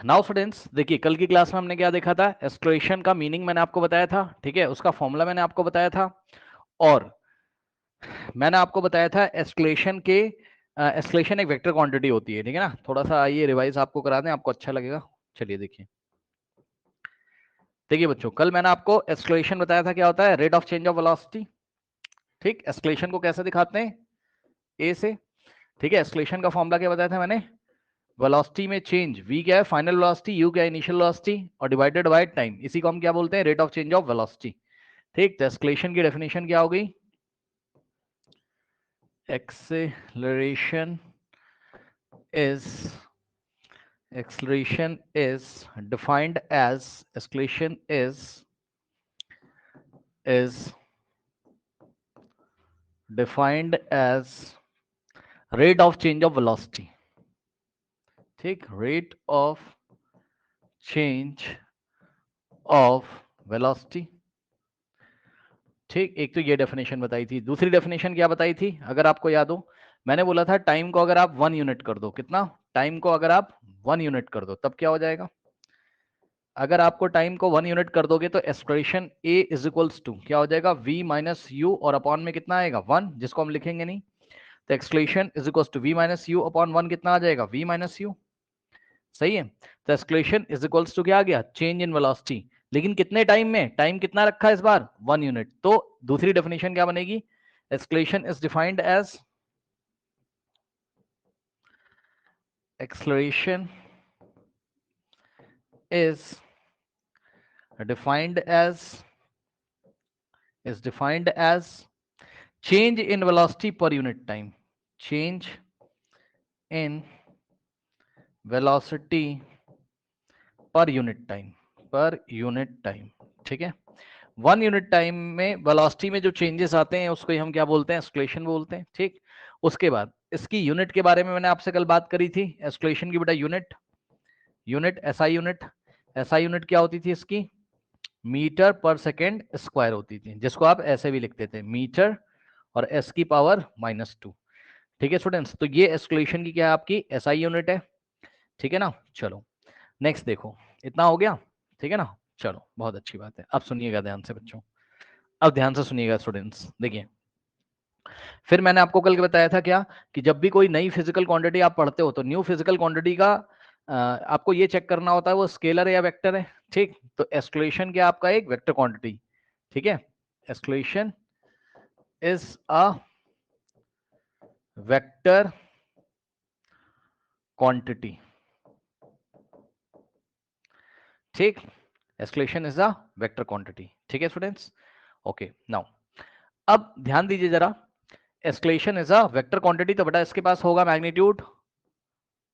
Now students देखिए, कल की क्लास में हमने क्या देखा था, एक्सक्लेशन का मीनिंग मैंने आपको बताया था, ठीक है, उसका फॉर्मूला मैंने आपको बताया था, और मैंने आपको बताया था एक्सक्लेशन के एक्सक्लेशन एक वेक्टर क्वांटिटी होती है, ठीक है ना। थोड़ा सा आइए रिवाइज आपको करा दें, आपको अच्छा लगेगा। चलिए देखिए, देखिए बच्चों, कल मैंने आपको एक्सक्लेशन बताया था क्या होता है, rate of change of velocity. ठीक, एक्सक्लेशन को कैसे दिखाते हैं, ए से। ठीक है, एक्सक्लेशन का फॉर्मूला क्या बताया था मैंने, वेलोसिटी में चेंज, v क्या है फाइनल वेलोसिटी, u क्या है इनिशियल वेलोसिटी, और डिवाइडेड बाय टाइम, इसी को हम क्या बोलते हैं, rate of change of velocity. ठीक, तो एक्सक्लेशन की डेफिनेशन क्या हो गई, acceleration is acceleration is defined as acceleration is defined as rate of change of velocity। ठीक, rate of change of velocity। ठीक, एक तो ये डेफिनेशन बताई थी, दूसरी डेफिनेशन क्या बताई थी, अगर आपको याद हो, मैंने बोला था टाइम को अगर आप 1 यूनिट कर दो, कितना, टाइम को अगर आप 1 यूनिट कर दो तब क्या हो जाएगा, अगर आपको टाइम को 1 यूनिट कर दोगे तो expression a is equals to क्या हो जाएगा, v माइनस यू, और अपॉन में कितना आएगा 1, जिसको हम लिखेंगे नहीं, तो acceleration is equals to v minus u upon 1, कितना आ जाएगा v माइनस यू। सही है, तो एक्सक्लेशन इज इक्वल्स टू क्या आ गया, चेंज इन वेलोसिटी, लेकिन कितने टाइम में, टाइम कितना रखा है इस बार 1 यूनिट। तो दूसरी डेफिनेशन क्या बनेगी, acceleration is defined as acceleration is defined as change in velocity per unit time, change in velocity per unit time। ठीक है, 1 यूनिट टाइम में वेलोसिटी में जो चेंजेस आते हैं उसको हम क्या बोलते हैं, एक्सक्लेशन बोलते हैं। ठीक, उसके बाद इसकी यूनिट के बारे में मैंने आपसे कल बात करी थी, एक्सक्लेशन की बेटा unit, SI unit, SI unit क्या होती थी इसकी, मीटर पर सेकेंड स्क्वायर होती थी, जिसको आप ऐसे भी लिखते थे, मीटर और एस की पावर -2। ठीक है स्टूडेंट्स, तो ये एक्सक्लेशन की क्या है, आपकी एसआई यूनिट है। ठीक है ना, चलो नेक्स्ट देखो, इतना हो गया, ठीक है ना, चलो बहुत अच्छी बात है। अब सुनिएगा ध्यान से बच्चों, अब ध्यान से सुनिएगा स्टूडेंट्स, देखिए फिर मैंने आपको कल बताया था क्या, कि जब भी कोई नई फिजिकल क्वांटिटी आप पढ़ते हो तो न्यू फिजिकल क्वांटिटी का आपको ये चेक करना होता है वो स्केलर है या वेक्टर है। ठीक, तो एक्सक्लेशन क्या आपका एक वेक्टर क्वांटिटी, ठीक है, acceleration is a vector quantity. ठीक, acceleration is a vector quantity. ठीक है स्टूडेंट्स, ओके नाउ अब ध्यान दीजिए जरा, acceleration is a vector quantity, तो बेटा इसके पास होगा मैग्नीट्यूड।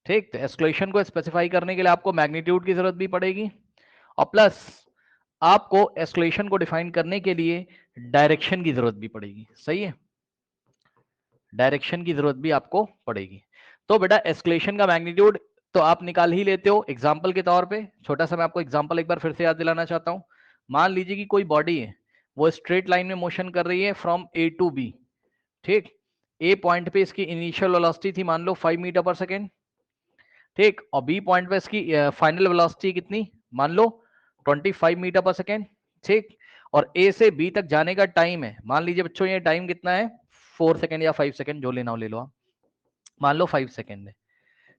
ठीक, तो एक्सक्लेशन को स्पेसिफाई करने के लिए आपको मैग्नीट्यूड की जरूरत भी पड़ेगी, और प्लस आपको एक्सक्लेशन को डिफाइन करने के लिए डायरेक्शन की जरूरत भी पड़ेगी। सही है, डायरेक्शन की जरूरत भी आपको पड़ेगी। तो बेटा एक्सक्लेशन का मैग्नीट्यूड तो आप निकाल ही लेते हो एग्जाम्पल के तौर पे, छोटा सा मैं आपको एग्जाम्पल एक बार फिर से याद दिलाना चाहता हूं। मान लीजिए कि कोई बॉडी है, वो स्ट्रेट लाइन में मोशन कर रही है फ्रॉम ए टू बी। ठीक, ए पॉइंट पे इसकी इनिशियल वेलोसिटी थी मान लो 5 मीटर पर सेकेंड। ठीक, और बी पॉइंट पे इसकी फाइनल वेलोसिटी कितनी, मान लो 25 मीटर पर सेकेंड। ठीक, और ए से बी तक जाने का टाइम है, मान लीजिए बच्चों ये टाइम कितना है, 4 सेकेंड या 5 सेकेंड, जो लेना हो ले लो आप, मान लो 5 सेकेंड है।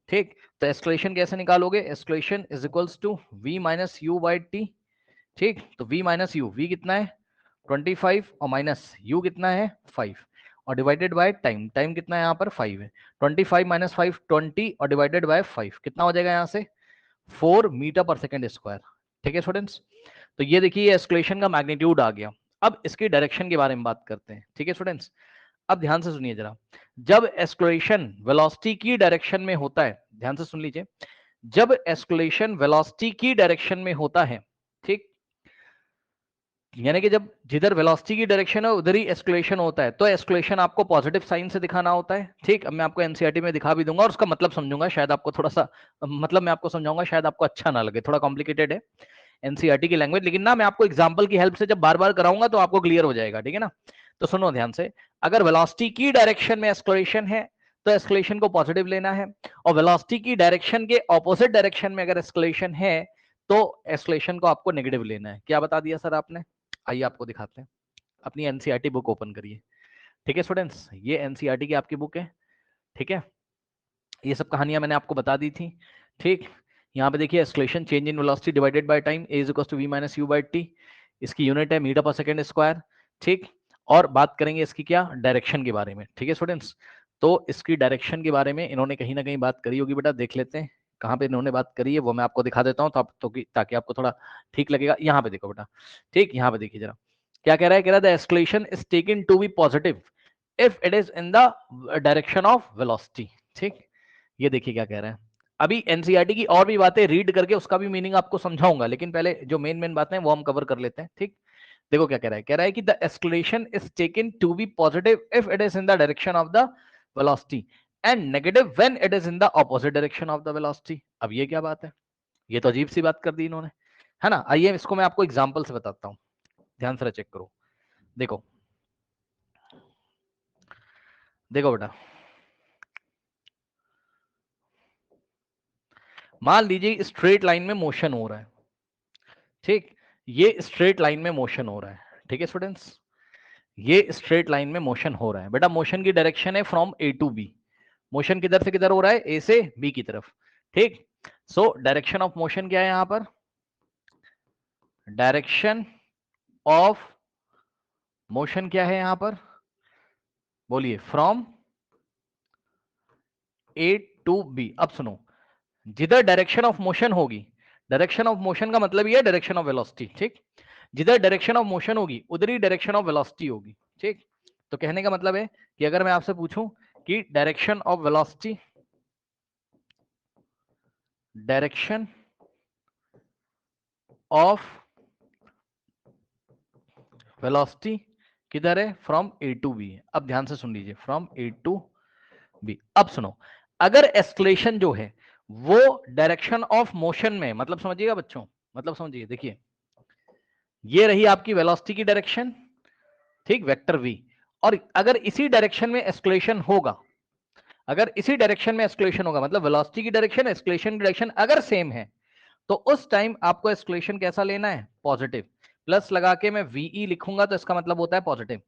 ठीक, तो एक्सक्लेशन कैसे निकालोगे, acceleration is equals to v minus u by T. ठीक, तो v माइनस यू, v कितना है 25 और माइनस u कितना है 5, और डिवाइडेड बाय टाइम, टाइम कितना है यहाँ पर 5 है, 25 माइनस 5 20, और डिवाइडेड बाय 5 कितना हो जाएगा यहाँ से 4 मीटर पर सेकेंड स्क्वायर। ठीक है स्टूडेंट्स, तो ये देखिए एक्सक्लेशन का मैग्नीट्यूड आ गया। अब इसकी डायरेक्शन के बारे में बात करते हैं। ठीक है स्टूडेंट्स, अब ध्यान से सुनिए जरा, जब एक्सक्लेशन वेलोसिटी की डायरेक्शन में होता है, ध्यान से सुन लीजिए, जब एक्सक्लेशन वेलोसिटी की डायरेक्शन में होता है, ठीक, यानी कि जब जिधर वेलोसिटी की डायरेक्शन है उधर ही एक्सक्लेशन होता है, तो एक्सक्लेशन आपको पॉजिटिव साइन से दिखाना होता है। ठीक, अब मैं आपको एनसीईआरटी में दिखा भी दूंगा और उसका मतलब समझूंगा, शायद आपको थोड़ा सा मतलब मैं आपको समझाऊंगा, शायद आपको अच्छा ना लगे, थोड़ा कॉम्प्लिकेटेड है एनसीईआरटी की लैंग्वेज, लेकिन ना मैं आपको एग्जांपल की हेल्प से जब बार बार कराऊंगा तो आपको क्लियर हो जाएगा। ठीक है ना, तो सुनो ध्यान से, अगर वेलोसिटी की डायरेक्शन में एक्सक्लेरेशन है तो एस्केलेशन को पॉजिटिव लेना है, और वेलोसिटी की डायरेक्शन के ऑपोजिट डायरेक्शन में अगर एस्केलेशन है तो एस्केलेशन को आपको नेगेटिव लेना है। क्या बता दिया सर आपने? आइए आपको दिखाते हैं। अपनी एनसीईआरटी बुक ओपन करिए। ठीक है स्टूडेंट्स, ये एनसीईआरटी की आपकी बुक है। ठीक है, ये सब कहानियां मैंने आपको बता दी थी। ठीक, यहाँ पे देखिए acceleration change in velocity divided by time a is equal to we minus you by t. इसकी यूनिट है मीटर पर सेकंड स्क्वायर। ठीक, और बात करेंगे इसकी क्या डायरेक्शन के बारे में। ठीक है स्टूडेंट्स, तो इसकी डायरेक्शन के बारे में इन्होंने कहीं ना कहीं बात करी होगी बेटा, देख लेते हैं कहाँ पे इन्होंने बात करी है, वो मैं आपको दिखा देता हूँ तो, ताकि आपको थोड़ा ठीक लगेगा। यहाँ पे देखो बेटा, ठीक, यहाँ पे देखिए जरा क्या कह रहा है। कह रहा है the acceleration is taken to be positive if it is in the direction of velocity. ठीक, ये देखिए क्या कह रहा है। अभी एनसीईआरटी की और भी बातें रीड करके उसका भी मीनिंग आपको समझाऊंगा, लेकिन पहले जो मेन मेन बातें हैं वो हम कवर कर लेते हैं। ठीक, देखो क्या कह रहा है। कह रहा है कि the acceleration is taken to be positive if it is in the direction of the velocity and negative when it is in the opposite direction of the velocity. अब ये क्या बात है? ये तो अजीब सी बात कर दी इन्होंने, है ना। आइए इसको मैं आपको एग्जांपल से बताता हूं, ध्यान से चेक करो। देखो देखो बेटा, मान लीजिए स्ट्रेट लाइन में मोशन हो रहा है। ठीक, ये स्ट्रेट लाइन में मोशन हो रहा है। ठीक है स्टूडेंट्स, ये स्ट्रेट लाइन में मोशन हो रहा है। बेटा मोशन की डायरेक्शन है from a to b. Motion किधर से किधर हो रहा है? ए से बी की तरफ। ठीक, सो डायरेक्शन ऑफ मोशन क्या है यहां पर? डायरेक्शन ऑफ मोशन क्या है यहां पर? बोलिए, फ्रॉम ए टू बी। अब सुनो, जिधर डायरेक्शन ऑफ मोशन होगी, डायरेक्शन ऑफ मोशन का मतलब ये है डायरेक्शन ऑफ वेलोसिटी। ठीक, जिधर डायरेक्शन ऑफ मोशन होगी उधर ही डायरेक्शन ऑफ वेलोसिटी होगी। ठीक, तो कहने का मतलब है कि अगर मैं आपसे पूछूं कि direction of velocity, direction of velocity किधर है? From a to b. अब ध्यान से सुन लीजिए, फ्रॉम ए टू बी। अब सुनो, अगर एस्केलेशन जो है वो डायरेक्शन ऑफ मोशन में, मतलब समझिएगा बच्चों, मतलब समझिए, देखिए ये रही आपकी वेलोसिटी की डायरेक्शन, ठीक, वेक्टर वी, और अगर इसी डायरेक्शन में एस्केलेशन होगा, अगर इसी डायरेक्शन में एस्केलेशन होगा, मतलब वेलोसिटी की डायरेक्शन एस्केलेशन की डायरेक्शन अगर सेम है, तो उस टाइम आपको एस्केलेशन कैसा लेना है? पॉजिटिव। प्लस लगा के मैं वीई लिखूंगा तो इसका मतलब होता है पॉजिटिव।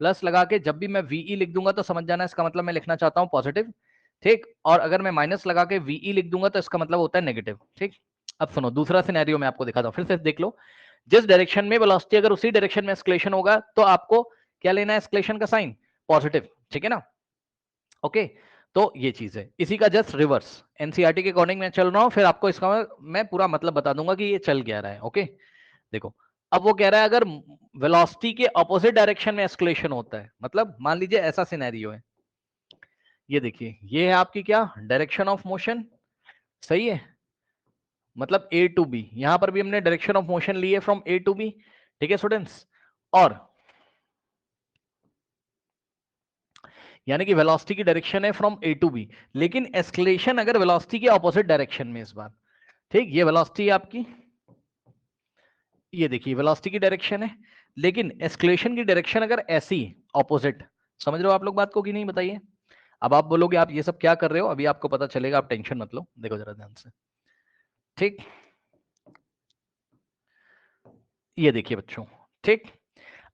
प्लस लगा के जब भी मैं वीई लिख दूंगा तो समझ जाना इसका मतलब मैं लिखना चाहता हूं पॉजिटिव। ठीक, और अगर मैं माइनस लगा के वीई लिख दूंगा तो इसका मतलब होता है नेगेटिव। ठीक, अब सुनो दूसरा सिनेरियो मैं आपको दिखाता हूं, फिर से देख लो। जिस डायरेक्शन में वेलोसिटी अगर उसी डायरेक्शन में एस्केलेशन होगा तो आपको क्या लेना है? एस्केलेशन का साइन पॉजिटिव। ठीक है ना, ओके। तो ये चीज है, इसी का जस्ट रिवर्स एनसीईआरटी के अकॉर्डिंग मैं चल रहा हूं, फिर आपको इसका मैं पूरा मतलब बता दूंगा कि ये चल क्या रहा है। ओके, देखो अब वो कह रहा है अगर वेलोसिटी के ऑपोजिट डायरेक्शन में एस्केलेशन होता है, मतलब मान लीजिए ऐसा सिनेरियो है, ये देखिए ये है आपकी क्या डायरेक्शन ऑफ मोशन, सही है, मतलब ए टू बी, यहां पर भी हमने डायरेक्शन ऑफ मोशन ली है फ्रॉम ए टू बी। ठीक है स्टूडेंट्स, और यानी कि वेलोसिटी की डायरेक्शन है फ्रॉम ए टू बी, लेकिन एस्केलेशन अगर वेलोसिटी के ऑपोजिट डायरेक्शन में इस बार। ठीक, ये वेलोसिटी आपकी, ये देखिए वेलोसिटी की डायरेक्शन है, लेकिन एस्केलेशन की डायरेक्शन अगर ऐसी ऑपोजिट, समझ रहे हो आप लोग बात को कि नहीं? बताइए। अब आप बोलोगे आप ये सब क्या कर रहे हो, अभी आपको पता चलेगा, आप टेंशन मत लो, देखो जरा ध्यान से। ठीक, ये देखिए बच्चों, ठीक,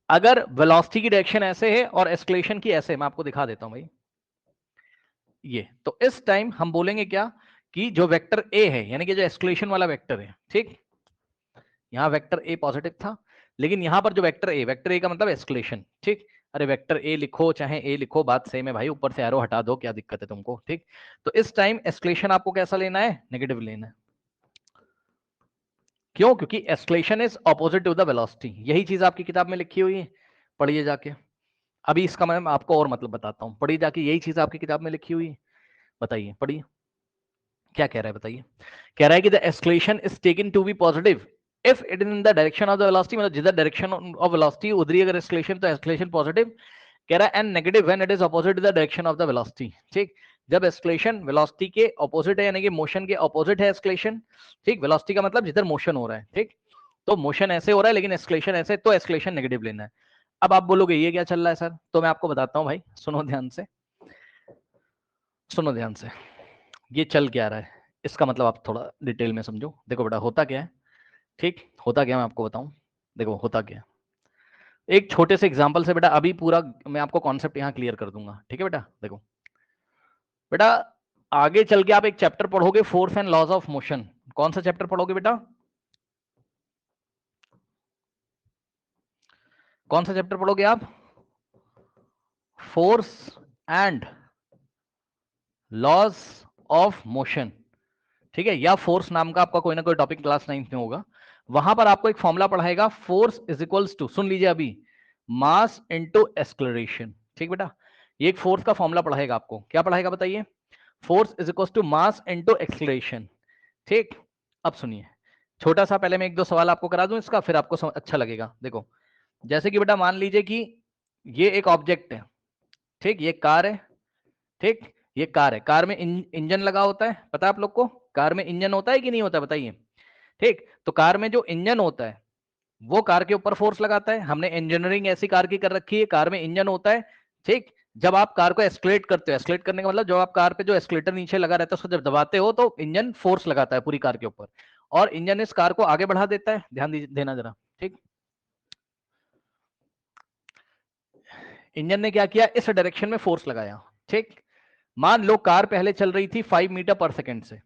अगर वेलोसिटी की डायरेक्शन ऐसे है और एस्केलेशन की ऐसे, मैं आपको दिखा देता हूं भाई, ये तो इस टाइम हम बोलेंगे क्या कि जो वेक्टर ए है, यानी कि जो एस्केलेशन वाला वेक्टर है, ठीक, यहाँ वेक्टर ए पॉजिटिव था, लेकिन यहाँ पर जो वेक्टर ए का मतलब एस्केलेशन। ठीक, अरे वेक्टर ए लिखो चाहे ए लिखो बात सेम है भाई, ऊपर से एरो हटा दो, क्या दिक्कत है तुमको? ठीक, तो इस टाइम एस्केलेशन आपको कैसा लेना है? नेगेटिव लेना है। क्यों? क्योंकि acceleration is opposite to the velocity, यही चीज आपकी किताब में लिखी हुई है, पढ़िए जाके। अभी इसका मैं आपको और मतलब बताता हूँ, पढ़िए जाके, यही चीज आपकी किताब में लिखी हुई है, बताइए पढ़िए क्या कह रहा है, बताइए। कह रहा है कि the acceleration is taken to be positive if it is in the direction of the velocity, मतलब जिधर डायरेक्शन ऑफ वेलोसिटी उधर ही अगर एस्केलेशन, तो एस्केलेशन पॉजिटिव। कह रहा है and negative when it is opposite to the direction of the velocity. ठीक, जब एस्केलेशन वेलोसिटी के ऑपोजिट है, यानी कि मोशन के ऑपोजिट है एस्केलेशन। ठीक, वेलोसिटी का मतलब जिधर मोशन हो रहा है, ठीक, तो मोशन ऐसे हो रहा है लेकिन एस्केलेशन ऐसे, तो एस्केलेशन नेगेटिव लेना है। अब आप बोलोगे ये क्या चल रहा है सर, तो मैं आपको बताता हूँ भाई, सुनो ध्यान से। सुनो ध्यान से, ये चल क्या रहा है इसका मतलब आप थोड़ा डिटेल में समझो। देखो बेटा होता क्या है, ठीक होता क्या मैं आपको बताऊं। देखो होता क्या है, एक छोटे से एग्जांपल से बेटा अभी पूरा मैं आपको कॉन्सेप्ट यहाँ क्लियर कर दूंगा। ठीक है बेटा, देखो बेटा आगे चल के आप एक चैप्टर पढ़ोगे, force and laws of motion. कौन सा चैप्टर पढ़ोगे बेटा, कौन सा चैप्टर पढ़ोगे आप, force and laws of motion. ठीक है, या फोर्स नाम का आपका कोई ना कोई टॉपिक क्लास 9th में होगा, वहां पर आपको एक फॉर्मूला पढ़ाएगा, फोर्स इज इक्वल्स टू, सुन लीजिए अभी, मास इनटू एक्सेलरेशन। ठीक बेटा, ये एक फोर्स का फॉर्मूला पढ़ाएगा आपको, क्या पढ़ाएगा बताइए, force is equals to mass into acceleration. ठीक, अब सुनिए छोटा सा, पहले मैं एक दो सवाल आपको करा दूं इसका, फिर आपको अच्छा लगेगा। देखो जैसे कि बेटा मान लीजिए कि ये एक ऑब्जेक्ट है, ठीक, ये कार है, ठीक, ये कार है, कार में इंजन लगा होता है, पता है आप लोग को, कार में इंजन होता है कि नहीं होता है बताइए। ठीक, तो कार में जो इंजन होता है वो कार के ऊपर फोर्स लगाता है, हमने इंजीनियरिंग ऐसी कार की कर रखी है, कार में इंजन होता है। ठीक, जब आप कार को एस्केलेट करते हो, एस्केलेट करने का मतलब जब आप कार पे जो एस्केलेटर नीचे लगा रहता है उसको जब दबाते हो तो इंजन फोर्स लगाता है पूरी कार के ऊपर, और इंजन इस कार को आगे बढ़ा देता है। ध्यान देना जरा, ठीक, इंजन ने क्या किया, इस डायरेक्शन में फोर्स लगाया। ठीक, मान लो कार पहले चल रही थी 5 मीटर पर सेकंड से,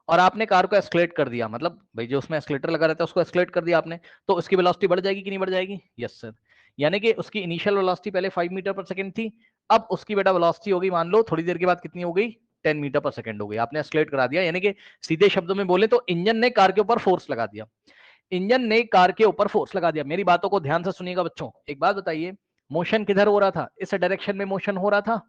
और आपने कार को एस्केलेट कर दिया, मतलब भाई जो उसमें एस्केलेटर लगा रहता है उसको एस्केलेट कर दिया आपने, तो उसकी वेलोसिटी बढ़ जाएगी कि नहीं बढ़ जाएगी, यस सर। यानी कि उसकी इनिशियल वेलोसिटी पहले 5 मीटर पर सेकंड थी, अब उसकी बेटा वेलोसिटी होगी मान लो थोड़ी देर के बाद कितनी हो गई, 10 मीटर पर सेकंड हो गई, आपने एस्केलेट करा दिया। यानी कि सीधे शब्दों में बोले तो इंजन ने कार के ऊपर फोर्स लगा दिया, इंजन ने कार के ऊपर फोर्स लगा दिया। मेरी बातों को ध्यान से सुनिएगा बच्चों, एक बात बताइए, मोशन किधर हो रहा था, इस डायरेक्शन में मोशन हो रहा था,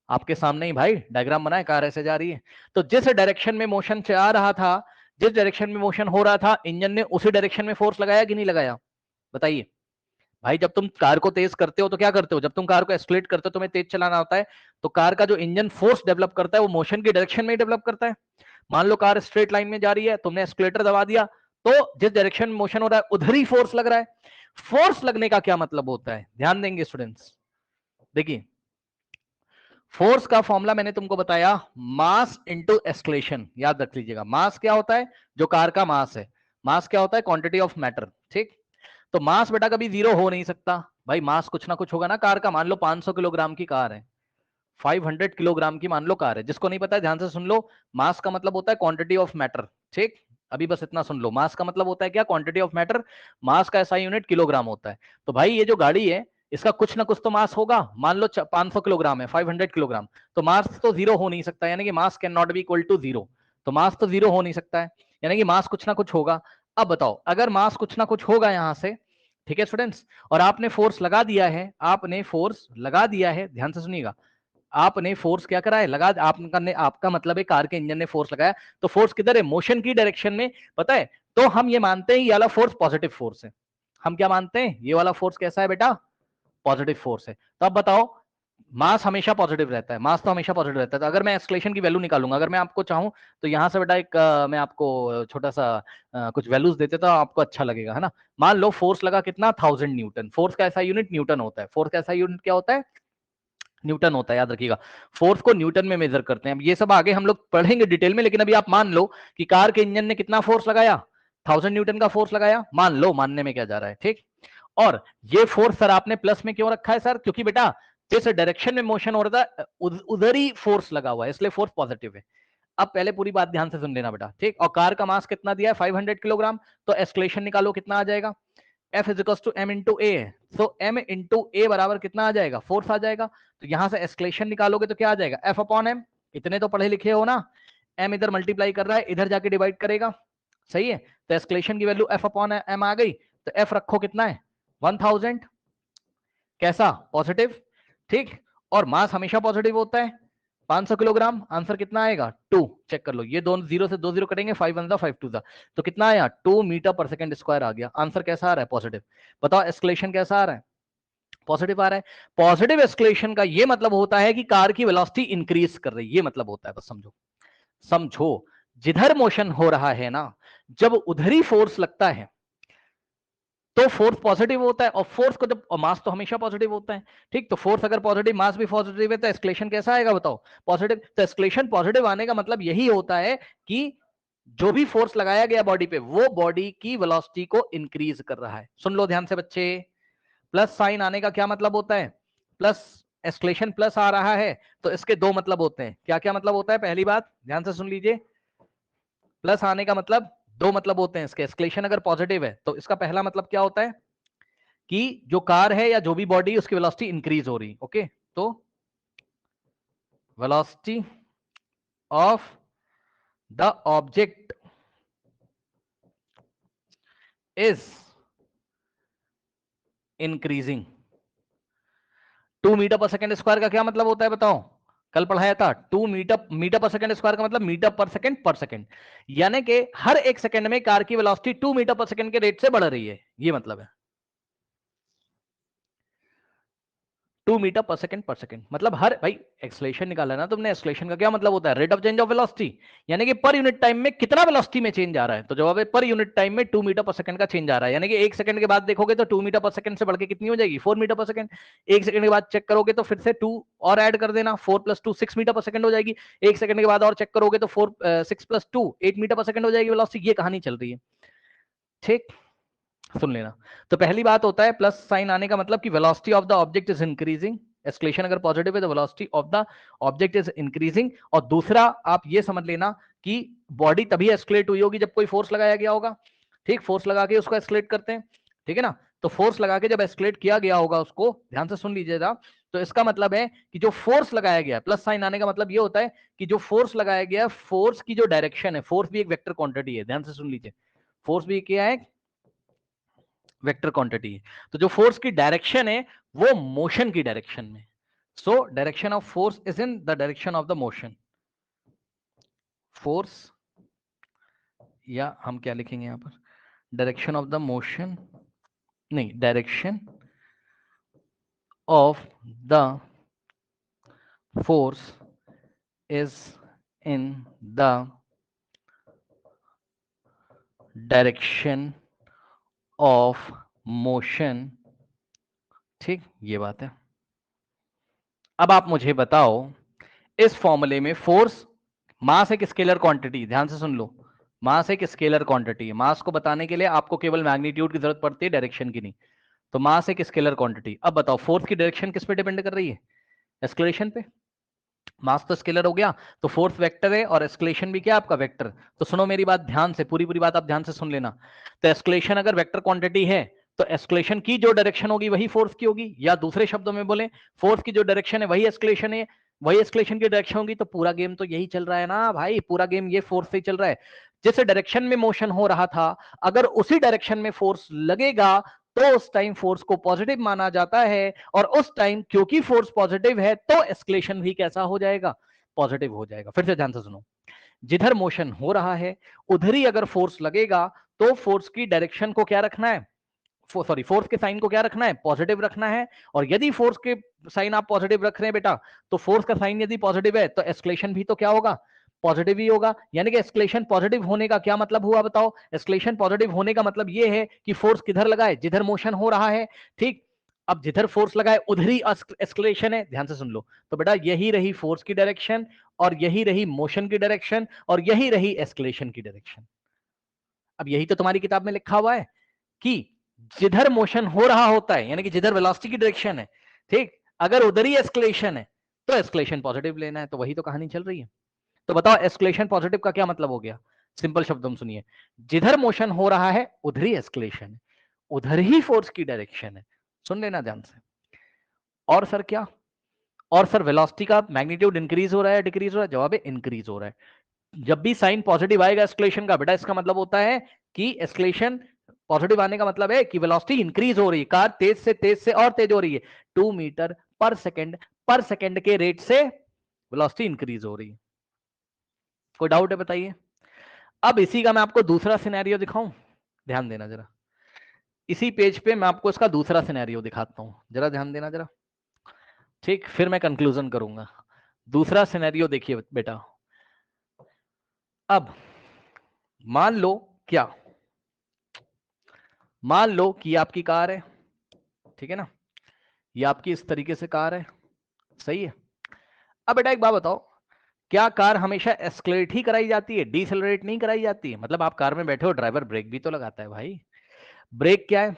आपके सामने ही भाई डायग्राम बनाए, कार ऐसे जा रही है, तो जिस डायरेक्शन में मोशन से आ रहा था, जिस डायरेक्शन में मोशन हो रहा था, इंजन ने उसी डायरेक्शन में फोर्स लगाया कि नहीं लगाया, बताइए। भाई जब तुम कार को तेज करते हो तो क्या करते हो, जब तुम कार को एक्सलेट करते हो, तुम्हें तेज चलाना होता है, तो कार का जो इंजन फोर्स डेवलप करता है वो मोशन की डायरेक्शन में डेवलप करता है। मान लो कार स्ट्रेट लाइन में जा रही है, तुमने एक्सलेटर दबा दिया, तो जिस डायरेक्शन में मोशन हो रहा है उधर ही फोर्स लग रहा है। फोर्स लगने का क्या मतलब होता है, ध्यान देंगे स्टूडेंट्स, देखिए फोर्स का फॉर्मूला मैंने तुमको बताया, मास इंटू एक्सलेशन, याद रख लीजिएगा। मास क्या होता है, जो कार का मास है, मास क्या होता है, क्वांटिटी ऑफ मैटर। ठीक, तो मास बेटा कभी जीरो हो नहीं सकता, भाई मास कुछ ना कुछ होगा ना कार का। मान लो 500 किलोग्राम की कार है, 500 किलोग्राम की मान लो कार है, जिसको नहीं पता है ध्यान से सुन लो, मास का मतलब होता है क्वांटिटी ऑफ मैटर। ठीक, अभी बस इतना सुन लो, मास का मतलब होता है क्या, क्वांटिटी ऑफ मैटर, मास का ऐसा यूनिट किलोग्राम होता है। तो भाई ये जो गाड़ी है इसका कुछ ना कुछ तो मास होगा, मान लो 500 किलोग्राम है, 500 किलोग्राम, तो मास तो जीरो हो नहीं सकता, यानी कि mass can not be equal to zero, तो मास तो जीरो हो नहीं सकता है, यानी कि मास कुछ ना कुछ होगा। अब बताओ अगर मास कुछ ना कुछ होगा यहां से, ठीक है स्टूडेंट्स, और आपने फोर्स लगा दिया है, आपने फोर्स लगा दिया है, ध्यान से सुनिएगा, आपने फोर्स क्या करा है, लगा, आपका मतलब है कार के इंजन ने फोर्स लगाया, तो फोर्स किधर है, मोशन की डायरेक्शन में, पता है। तो हम ये मानते हैं ये वाला फोर्स पॉजिटिव फोर्स है, हम क्या मानते हैं, ये वाला फोर्स कैसा है बेटा, पॉजिटिव फोर्स है। तो अब बताओ, मास हमेशा पॉजिटिव रहता है, मास तो हमेशा पॉजिटिव रहता है, तो अगर मैं एक्सलेशन की वैल्यू निकालूंगा, अगर मैं आपको चाहूं तो यहां से बेटा एक मैं आपको छोटा सा कुछ वैल्यूज देते तो आपको अच्छा लगेगा, है ना। मान लो फोर्स लगा कितना, 1000 न्यूटन, फोर्स का ऐसा यूनिट न्यूटन होता है, फोर्स का ऐसा यूनिट क्या होता है, न्यूटन होता है, याद रखिएगा, फोर्स को न्यूटन में मेजर करते हैं। अब ये सब आगे हम लोग पढ़ेंगे डिटेल में, लेकिन अभी आप मान लो कि कार के इंजन ने कितना फोर्स लगाया, 1000 न्यूटन का फोर्स लगाया, मान लो, मानने में क्या जा रहा है, ठीक। और ये फोर्स सर आपने प्लस में क्यों रखा है सर, क्योंकि बेटा जिस डायरेक्शन में मोशन हो रहा था उधर ही फोर्स लगा हुआ है, इसलिए फोर्स पॉजिटिव है। अब पहले पूरी बात ध्यान से सुन लेना बेटा, ठीक। और कार का मास कितना दिया है, 500 किलोग्राम, तो एक्सलेशन निकालो कितना आ जाएगा, F is equal to M into A, तो एम इंटू ए बराबर कितना आ जाएगा, फोर्स आ जाएगा। तो यहां से एक्सलेशन निकालोगे तो क्या आ जाएगा, F अपॉन एम, इतने तो पढ़े लिखे हो ना, एम इधर मल्टीप्लाई कर रहा है, इधर जाके डिवाइड करेगा, सही है। तो एक्सलेशन की वैल्यू F अपॉन एम आ गई, तो F रखो कितना है, 1000, कैसा, पॉजिटिव, ठीक। और मास हमेशा पॉजिटिव होता है, 500 किलोग्राम, आंसर कितना आएगा, 2, चेक कर लो, ये दोनों जीरो से 2 जीरो कटेंगे, 5 1 5 2 तो कितना आया, 2 मीटर पर सेकंड स्क्वायर आ गया, आंसर कैसा आ रहा है, पॉजिटिव। बताओ एस्केलेशन कैसा आ रहा है, पॉजिटिव आ रहा है। पॉजिटिव एस्केलेशन का ये मतलब होता है कि कार की वेलोसिटी इंक्रीज कर रही है, ये मतलब होता है, बस समझो, समझो, जिधर मोशन हो रहा है ना, जब उधर ही फोर्स लगता है, तो फोर्स पॉजिटिव होता है, और फोर्स को जब, और मास तो हमेशा पॉजिटिव होता है, ठीक। तो फोर्स अगर पॉजिटिव, मास भी पॉजिटिव है, तो एस्केलेशन कैसा आएगा बताओ? पॉजिटिव। तो एस्केलेशन पॉजिटिव आने का मतलब यही होता है कि जो भी फोर्स लगाया गया बॉडी पे, वो बॉडी की वेलोसिटी को इंक्रीज कर रहा है। सुन लो ध्यान से बच्चे, प्लस साइन आने का क्या मतलब होता है? प्लस, एस्केलेशन प्लस आ रहा है तो इसके दो मतलब होते हैं। क्या क्या मतलब होता है? पहली बात ध्यान से सुन लीजिए, प्लस आने का मतलब दो मतलब होते हैं इसके। एस्केलेशन अगर पॉजिटिव है तो इसका पहला मतलब क्या होता है कि जो कार है या जो भी बॉडी, उसकी वेलोसिटी इंक्रीज हो रही। ओके, तो velocity of the object is increasing. 2 metre per second square का क्या मतलब होता है बताओ? कल पढ़ाया था। 2 मीटर पर सेकेंड स्क्वायर का मतलब मीटर पर सेकेंड, यानी कि हर एक सेकेंड में कार की वेलोसिटी 2 मीटर पर सेकेंड के रेट से बढ़ रही है, ये मतलब है। 2 मीटर पर सेकेंड मतलब हर, भाई एक्सलेशन निकाला ना तुमने, एक्सलेशन का क्या मतलब होता है? Rate of change of velocity, यानी कि पर यूनिट टाइम में कितना वेलोसिटी में चेंज आ रहा है। तो जवाब है पर यूनिट टाइम में 2 मीटर पर सेकंड का चेंज आ रहा है, यानी कि एक सेकंड के बाद देखोगे तो 2 मीटर पर सेकंड से बढ़ के कितनी हो जाएगी? 4 मीटर पर सेकंड। एक सेकंड के बाद चेक करोगे तो फिर से 2 और ऐड कर देना, 4 + 2 6 मीटर पर सेकंड हो जाएगी। एक सेकंड के बाद और चेक करोगे तो 6 + 2 8 मीटर पर सेकंड हो जाएगी वेलोसिटी। ये कहानी चल रही है, ठीक। सुन लेना। तो पहली बात होता है प्लस साइन आने का मतलब कि velocity of the object is increasing. Escalation अगर पॉजिटिव है तो velocity of the object is increasing. और दूसरा आप ये समझ लेना कि बॉडी तभी एस्केलेट हुई होगी जब कोई फोर्स लगाया गया होगा, ठीक। फोर्स लगा के उसको एस्केलेट करते हैं, ठीक है ना। तो फोर्स लगा के जब एस्केलेट किया गया होगा उसको, ध्यान से सुन लीजिएगा, तो इसका मतलब है कि जो फोर्स लगाया गया, प्लस साइन आने का मतलब ये होता है कि जो फोर्स लगाया गया, फोर्स की जो डायरेक्शन है, फोर्स भी एक वेक्टर क्वांटिटी है, ध्यान से सुन लीजिए। फोर्स भी क्या है? वेक्टर क्वांटिटी है। तो जो फोर्स की डायरेक्शन है वो मोशन की डायरेक्शन में, so direction of force is in the direction of the motion. Force, या हम क्या लिखेंगे यहां पर? डायरेक्शन ऑफ द मोशन, नहीं, direction of the force is in the direction of motion, ठीक। ये बात है। अब आप मुझे बताओ, इस फॉर्मूले में फोर्स, मास एक स्केलर क्वांटिटी, ध्यान से सुन लो, मास एक स्केलर क्वांटिटी है। मास को बताने के लिए आपको केवल मैग्नीट्यूड की जरूरत पड़ती है, डायरेक्शन की नहीं। तो मास एक स्केलर क्वांटिटी। अब बताओ फोर्स की डायरेक्शन किस पे डिपेंड कर रही है? एस्केलेशन पे। मास तो स्केलर हो गया, तो फोर्स वेक्टर है और एस्केलेशन भी क्या आपका वेक्टर। तो सुनो मेरी बात ध्यान से, पूरी पूरी बात आप ध्यान से सुन लेना। तो एस्केलेशन अगर वेक्टर क्वांटिटी है तो एस्केलेशन की जो डायरेक्शन होगी वही फोर्स की होगी, या दूसरे शब्दों में बोले, फोर्स की जो डायरेक्शन है वही एस्केलेशन है, वही एस्केलेशन की डायरेक्शन होगी। तो पूरा गेम तो यही चल रहा है ना भाई, पूरा गेम ये फोर्स से ही चल रहा है। जिस डायरेक्शन में मोशन हो रहा था, अगर उसी डायरेक्शन में फोर्स लगेगा तो उस टाइम फोर्स को पॉजिटिव माना जाता है, और उस टाइम क्योंकि फोर्स पॉजिटिव है तो एस्केलेशन भी कैसा हो जाएगा? पॉजिटिव हो जाएगा। फिर से ध्यान से सुनो, जिधर मोशन हो रहा है उधर ही अगर फोर्स लगेगा तो फोर्स की डायरेक्शन को क्या रखना है? सॉरी, फोर्स के साइन को क्या रखना है? पॉजिटिव रखना है। और यदि फोर्स के साइन आप पॉजिटिव रख रहे हैं बेटा, तो फोर्स का साइन यदि पॉजिटिव है तो एस्केलेशन भी तो क्या होगा? पॉजिटिव ही होगा। यानी कि एस्केलेशन पॉजिटिव होने का क्या मतलब हुआ बताओ? एस्केलेशन पॉजिटिव होने का मतलब यह है कि फोर्स किधर लगा है? जिधर मोशन हो रहा है, ठीक। अब जिधर फोर्स लगा है उधर ही एस्केलेशन है, ध्यान से सुन लो। तो बेटा यही रही फोर्स की डायरेक्शन, और यही रही मोशन की डायरेक्शन, और यही रही एस्केलेशन की डायरेक्शन। अब यही तो तुम्हारी किताब में लिखा हुआ है कि जिधर मोशन हो रहा होता है, यानी कि जिधर वेलोसिटी की डायरेक्शन है, ठीक, अगर उधर ही एस्केलेशन है तो एस्केलेशन पॉजिटिव लेना है। तो वही तो कहानी चल रही है। तो बताओ एस्केलेशन पॉजिटिव का क्या मतलब हो गया? सिंपल शब्दों में सुनिए, जिधर मोशन हो रहा है उधर ही एस्केलेशन है, उधर ही फोर्स की डायरेक्शन है। सुन लेना ध्यान से। और सर क्या? और सर वेलोसिटी का मैग्नीट्यूड इंक्रीज हो रहा है डिक्रीज हो रहा है? जवाब है इंक्रीज हो रहा है। जब भी साइन पॉजिटिव आएगा एस्केलेशन का बेटा, इसका मतलब होता है कि एस्केलेशन पॉजिटिव आने का मतलब है कि वेलोसिटी इंक्रीज हो रही है, कार तेज से और तेज हो रही है। 2 मीटर पर सेकंड के रेट से वेलोसिटी इंक्रीज हो रही है। कोई डाउट है बताइए? अब इसी का मैं आपको दूसरा सिनेरियो दिखाऊं, ध्यान देना जरा। इसी पेज पे मैं आपको इसका दूसरा सिनेरियो दिखाता हूं, जरा ध्यान देना जरा, ठीक। फिर मैं कंक्लूजन करूंगा। दूसरा सिनेरियो देखिए बेटा। अब मान लो क्या, मान लो कि ये आपकी कार है, ठीक है ना, ये आपकी इस तरीके से कार है, सही है। अब बेटा एक बात बताओ, क्या कार हमेशा एस्केलेट ही कराई जाती है, डिसेलरेट नहीं कराई जाती है? मतलब आप कार में बैठे हो, ड्राइवर ब्रेक भी तो लगाता है भाई। ब्रेक क्या है?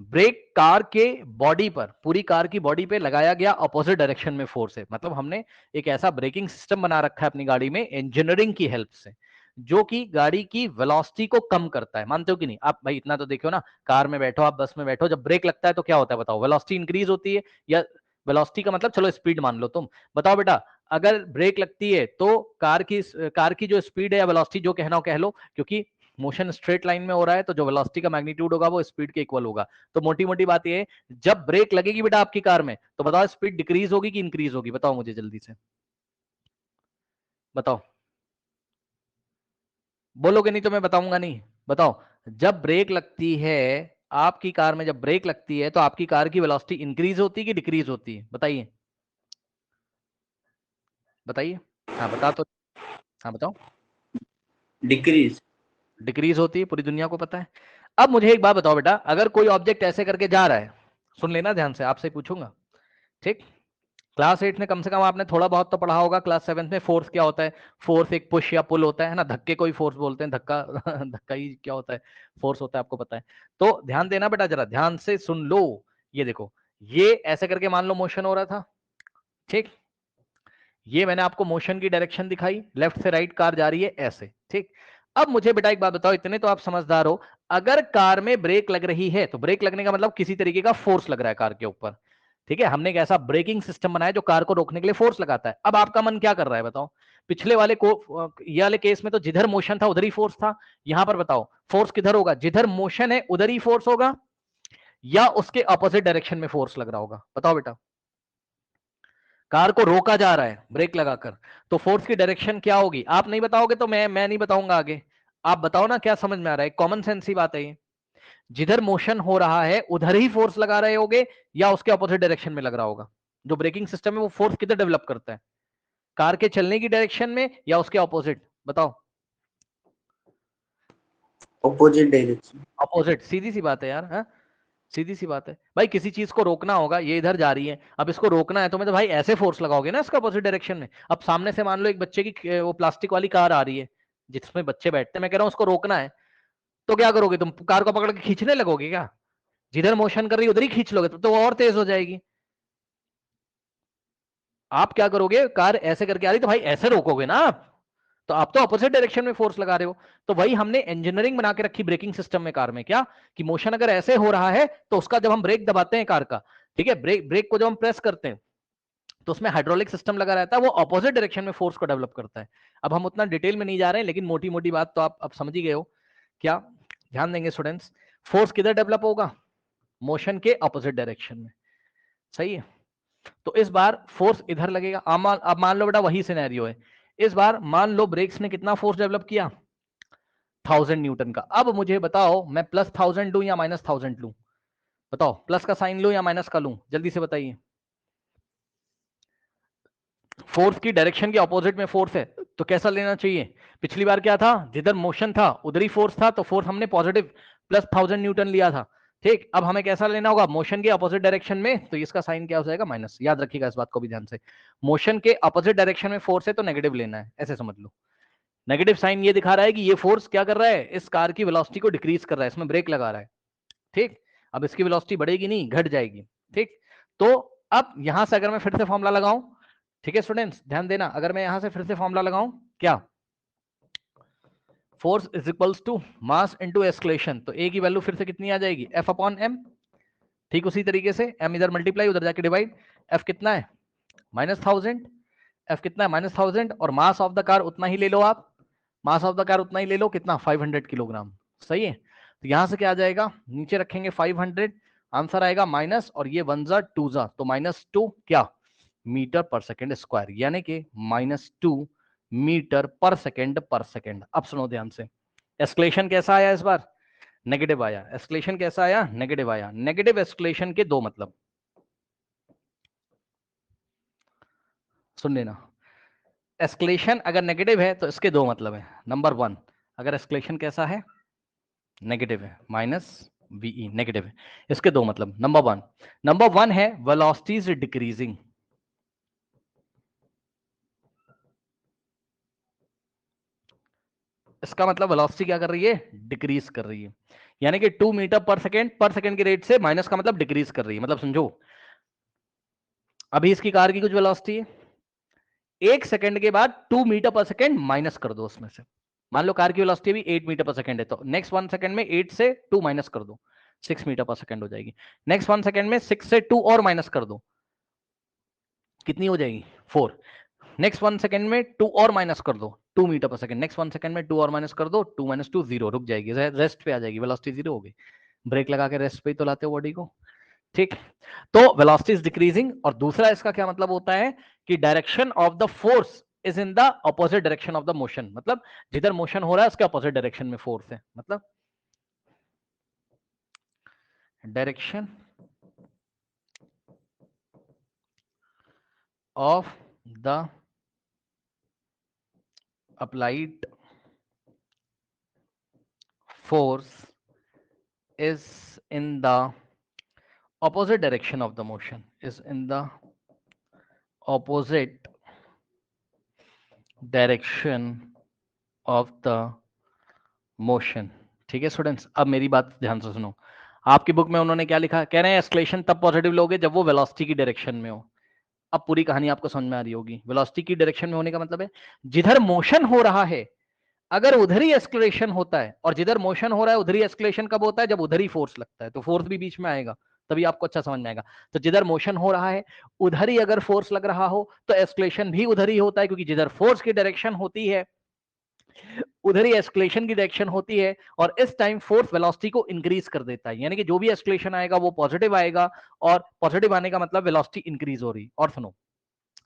ब्रेक कार के बॉडी पर, पूरी कार की बॉडी पे लगाया गया अपोजिट डायरेक्शन में फोर्स है। मतलब हमने एक ऐसा ब्रेकिंग सिस्टम बना रखा है अपनी गाड़ी में इंजीनियरिंग की हेल्प से, जो कि गाड़ी की वेलोसिटी को कम करता है। मानते हो कि नहीं? आप भाई इतना तो देखो ना, कार में बैठो, आप बस में बैठो, जब ब्रेक लगता है तो क्या होता है बताओ? वेलोसिटी इंक्रीज होती है, या वेलोसिटी का मतलब चलो स्पीड मान लो तुम, बताओ बेटा। अगर ब्रेक लगती है तो कार की जो स्पीड है या वेलोसिटी जो कहना हो कह लो, क्योंकि मोशन स्ट्रेट लाइन में हो रहा है तो जो वेलोसिटी का मैग्नीट्यूड होगा वो स्पीड के इक्वल होगा। तो मोटी मोटी बात ये है, जब ब्रेक लगेगी बेटा आपकी कार में, तो बताओ स्पीड डिक्रीज होगी कि इंक्रीज होगी? बताओ मुझे जल्दी से बताओ। बोलोगे नहीं तो मैं बताऊंगा नहीं। बताओ, जब ब्रेक लगती है आपकी कार में, जब ब्रेक लगती है तो आपकी कार की वेलोसिटी इंक्रीज होती है कि डिक्रीज होती है? बताइए बताइए। हाँ बता तो, हाँ बताओ। डिक्रीज। डिक्रीज होती है, पूरी दुनिया को पता है। अब मुझे एक बात बताओ बेटा, अगर कोई ऑब्जेक्ट ऐसे करके जा रहा है, सुन लेना ध्यान से, आपसे पूछूंगा, ठीक? क्लास 8 में कम से कम आपने थोड़ा बहुत तो पढ़ा होगा। क्लास 7 में फोर्स क्या होता है? फोर्स एक पुश या पुल होता है ना, धक्के को ही फोर्स बोलते हैं, धक्का धक्का ही क्या होता है? फोर्स होता है, आपको पता है। तो ध्यान देना बेटा, जरा ध्यान से सुन लो। ये देखो, ये ऐसे करके मान लो मोशन हो रहा था, ठीक? ये मैंने आपको मोशन की डायरेक्शन दिखाई, लेफ्ट से राइट कार जा रही है ऐसे, ठीक? अब मुझे बेटा एक बात बताओ, इतने तो आप समझदार हो, अगर कार में ब्रेक लग रही है तो ब्रेक लगने का मतलब किसी तरीके का फोर्स लग रहा है कार के ऊपर, ठीक है? हमने एक ऐसा ब्रेकिंग सिस्टम बनाया जो कार को रोकने के लिए फोर्स लगाता है। अब आपका मन क्या कर रहा है बताओ? पिछले वाले को, ये वाले केस में तो जिधर मोशन था उधर ही फोर्स था, यहां पर बताओ फोर्स किधर होगा? जिधर मोशन है उधर ही फोर्स होगा, या उसके अपोजिट डायरेक्शन में फोर्स लग रहा होगा? बताओ बेटा। कार को रोका जा रहा है ब्रेक लगाकर, तो फोर्स की डायरेक्शन क्या होगी? आप नहीं बताओगे तो मैं नहीं बताऊंगा आगे। आप बताओ ना, क्या समझ में आ रहा है? कॉमन सेंस ही बात है ये। जिधर मोशन हो रहा है उधर ही फोर्स लगा रहे होगे, या उसके अपोजिट डायरेक्शन में लग रहा होगा? जो ब्रेकिंग सिस्टम है वो फोर्स किधर डेवलप करता है? कार के चलने की डायरेक्शन में या उसके अपोजिट? बताओ। Opposite direction. अपोजिट, सीधी सी बात है यार, है? सीधी सी बात है भाई। किसी चीज को रोकना होगा, ये इधर जा रही है, अब इसको रोकना है तो मैं तो भाई ऐसे फोर्स लगाओगे ना इसका अपोजिट डायरेक्शन में। अब सामने से मान लो एक बच्चे की वो प्लास्टिक वाली कार आ रही है जिसमें बच्चे बैठते हैं, मैं कह रहा हूं उसको रोकना है, तो क्या करोगे तुम? कार को पकड़ के खींचने लगोगे क्या? जिधर मोशन कर रही है उधर ही खींच लोगे, तो वो और तेज हो जाएगी। आप क्या करोगे? कार ऐसे करके आ रही तो भाई ऐसे रोकोगे ना आप, तो आप तो अपोजिट डायरेक्शन में फोर्स लगा रहे हो। तो वही हमने इंजीनियरिंग बना के रखी ब्रेकिंग सिस्टम में कार में, क्या कि मोशन अगर ऐसे हो रहा है तो उसका जब हम ब्रेक दबाते हैं कार का, ठीक है, ब्रेक ब्रेक को जब हम प्रेस करते हैं तो उसमें हाइड्रोलिक सिस्टम लगा रहता है, वो अपोजिट डायरेक्शन में फोर्स को डेवलप करता है। अब हम उतना डिटेल में नहीं जा रहे हैं, लेकिन मोटी मोटी बात तो आप अब समझ ही गए हो। क्या ध्यान देंगे स्टूडेंट्स? फोर्स किधर डेवलप होगा? मोशन के अपोजिट डायरेक्शन में, सही है। तो इस बार फोर्स इधर लगेगा। अब मान लो बेटा वही सिनेरियो है, इस बार मान लो ब्रेक्स ने कितना फोर्स डेवलप किया? 1000 न्यूटन का। अब मुझे बताओ, मैं +1000 लूं या -1000 लूं? बताओ, प्लस का साइन लूं या माइनस का लूं? जल्दी से बताइए। फोर्स की डायरेक्शन के अपोजिट में फोर्स है तो कैसा लेना चाहिए? पिछली बार क्या था? जिधर मोशन था उधर ही फोर्स था, तो फोर्स हमने पॉजिटिव +1000 न्यूटन लिया था, ठीक? अब हमें कैसा लेना होगा? मोशन के अपोजिट डायरेक्शन में, तो इसका साइन क्या हो जाएगा? माइनस। याद रखिएगा इस बात को भी ध्यान से, मोशन के अपोजिट डायरेक्शन में फोर्स है तो नेगेटिव लेना है, ऐसे समझ लो। नेगेटिव साइन ये दिखा रहा है कि ये फोर्स क्या कर रहा है? इस कार की वेलोसिटी को डिक्रीज कर रहा है, इसमें ब्रेक लगा रहा है, ठीक? अब इसकी वेलोसिटी बढ़ेगी नहीं, घट जाएगी, ठीक? तो अब यहां से अगर मैं फिर से फॉर्मूला लगाऊं, ठीक है स्टूडेंट्स ध्यान देना, अगर मैं यहां से फिर से फॉर्मूला लगाऊं, क्या? Force is equals to mass into acceleration, तो ए की वैल्यू फिर से कितनी आ जाएगी? F/m। ठीक उसी तरीके से m इधर मल्टीप्लाई, उधर जाके डिवाइड। F कितना है? -1000। F कितना है? -1000। और मास ऑफ द कार उतना ही ले लो आप, मास ऑफ द कार उतना ही ले लो, कितना? 500 किलोग्राम, सही है। तो यहां से क्या आ जाएगा? नीचे रखेंगे 500, आंसर आएगा माइनस, और ये 1 जा 2 जा, तो -2 क्या? मीटर पर सेकेंड स्क्वायर, यानी कि -2 मीटर पर सेकेंड। अब सुनो ध्यान से, एस्केलेशन कैसा आया इस बार? नेगेटिव आया। एस्केलेशन कैसा आया? नेगेटिव आया। नेगेटिव एस्केलेशन के दो मतलब, सुन लेना। एस्केलेशन अगर नेगेटिव है तो इसके दो मतलब है। नंबर 1, अगर एस्केलेशन कैसा है? नेगेटिव है, वीई नेगेटिव है। इसके दो मतलब, नंबर वन है वेलोसिटी इज डिक्रीजिंग, इसका मतलब वेलोसिटी क्या कर रही है, डिक्रीज कर रही है, यानी कि 2 मीटर पर सेकेंड के रेट से माइनस का मतलब डिक्रीज कर रही है। मतलब समझो अभी इसकी कार की कुछ वेलोसिटी है, 1 सेकंड के बाद 2 मीटर पर सेकंड माइनस कर दो उसमें से। मान लो कार की वेलोसिटी भी 8 मीटर पर सेकंड है, तो नेक्स्ट 1 सेकंड में 8 से 2 माइनस कर दो, 6 मीटर पर सेकंड हो जाएगी। नेक्स्ट 1 सेकंड में 6 से 2 और माइनस कर दो, कितनी हो जाएगी, 4। नेक्स्ट 1 सेकंड में 2 और माइनस कर दो, 2 metre per second. Next 1 second में 2 और माइनस कर दो, 2 माइनस 2 0, रुक जाएगी, रेस्ट पे आ जाएगी, वेलोसिटी 0 हो गई। ब्रेक लगा के रेस्ट पे ही तो लाते हो बॉडी को, ठीक। तो वेलोसिटी इज डिक्रीजिंग, और दूसरा इसका क्या मतलब होता है कि direction of the force is in the opposite direction of the motion, मतलब जिधर मोशन हो रहा है उसके ऑपोजिट डायरेक्शन में फोर्स है, मतलब direction of the applied force is in the opposite direction of the motion, is in the opposite direction of the motion। ठीक है स्टूडेंट्स, अब मेरी बात ध्यान से सुनो। आपकी बुक में उन्होंने क्या लिखा, कह रहे हैं एस्केलेशन तब पॉजिटिव लोगे जब वो वेलोसिटी की डायरेक्शन में हो। अब पूरी कहानी आपको समझ में आ रही होगी। वेलोसिटी की डायरेक्शन में होने का मतलब है जिधर मोशन हो रहा है अगर उधर ही एस्केलेशन होता है, और जिधर मोशन हो रहा है उधर ही एस्केलेशन कब होता है, जब उधर ही फोर्स लगता है, तो फोर्स भी बीच में आएगा, तभी आपको अच्छा समझ में आएगा। तो जिधर मोशन हो रहा है उधर ही अगर फोर्स लग रहा हो तो एस्केलेशन भी उधर ही होता है, क्योंकि जिधर फोर्स की डायरेक्शन होती है उधर ही एस्केलेशन की डायरेक्शन होती है, और इस टाइम फोर्स वेलोसिटी को इंक्रीज कर देता है, यानी कि जो भी एस्केलेशन आएगा वो पॉजिटिव आएगा, और पॉजिटिव आने का मतलब वेलोसिटी इंक्रीज हो रही। और सुनो,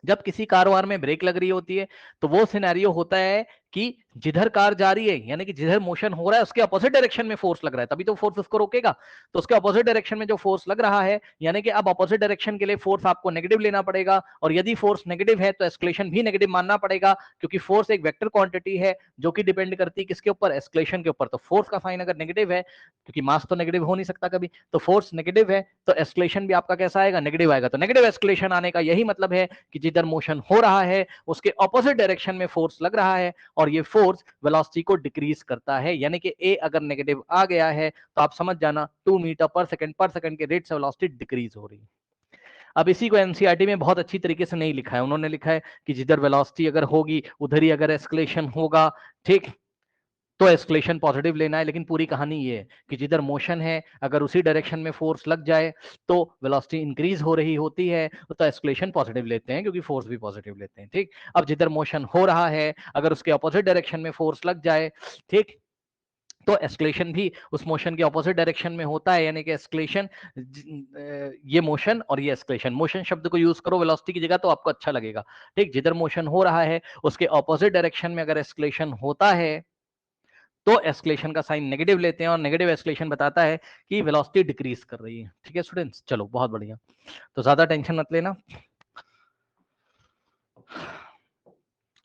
जब किसी कार वार में ब्रेक लग रही होती है तो वो सिनेरियो होता है कि जिधर कार जा रही है, यानी कि जिधर मोशन हो रहा है उसके अपोजिट डायरेक्शन में फोर्स लग रहा है, तभी तो फोर्स उसको रोकेगा। तो उसके अपोजिट डायरेक्शन में जो फोर्स लग रहा है, यानी कि अब अपोजिट डायरेक्शन के लिए फोर्स आपको नेगेटिव लेना पड़ेगा, और यदि फोर्स नेगेटिव है तो एस्केलेशन भी नेगेटिव मानना पड़ेगा, क्योंकि फोर्स एक वेक्टर क्वांटिटी है जो कि डिपेंड करती है किसके ऊपर, एस्केलेशन के ऊपर। तो फोर्स का साइन अगर नेगेटिव है, क्योंकि मास तो नेगेटिव हो नहीं सकता कभी, तो फोर्स नेगेटिव है तो एस्केलेशन भी आपका कैसा आएगा, नेगेटिव आएगा। तो नेगेटिव एस्केलेशन आने का यही मतलब है कि जिधर मोशन हो रहा है उसके ऑपोजिट डायरेक्शन में फोर्स लग रहा है, और ये फोर्स वेलोसिटी को डिक्रीज करता है, यानी कि ए अगर नेगेटिव आ गया है तो आप समझ जाना 2 मीटर पर सेकंड के रेट से वेलोसिटी डिक्रीज हो रही है। अब इसी को एनसीईआरटी में बहुत अच्छी तरीके से नहीं लिखा है, उन्होंने लिखा है कि जिधर वेलोसिटी अगर होगी उधर ही अगर एस्केलेशन होगा, ठीक, तो एस्केलेशन पॉजिटिव लेना है। लेकिन पूरी कहानी ये है कि जिधर मोशन है अगर उसी डायरेक्शन में फोर्स लग जाए तो वेलोसिटी इंक्रीज हो रही होती है, तो एस्केलेशन पॉजिटिव लेते हैं, क्योंकि फोर्स भी पॉजिटिव लेते हैं, ठीक। अब जिधर मोशन हो रहा है अगर उसके अपोजिट डायरेक्शन में फोर्स लग जाए, ठीक, तो एस्केलेशन भी उस मोशन के ऑपोजिट डायरेक्शन में होता है, यानी कि एस्केलेशन, ये मोशन और ये एस्केलेशन, मोशन शब्द को यूज करो वेलोसिटी की जगह तो आपको अच्छा लगेगा, ठीक। जिधर मोशन हो रहा है उसके ऑपोजिट डायरेक्शन में अगर एस्केलेशन होता है तो एस्केलेशन का साइन नेगेटिव लेते हैं, और नेगेटिव एस्केलेशन बताता है कि वेलोसिटी डिक्रीज कर रही है। ठीक है स्टूडेंट्स, चलो बहुत बढ़िया, तो ज्यादा टेंशन मत लेना।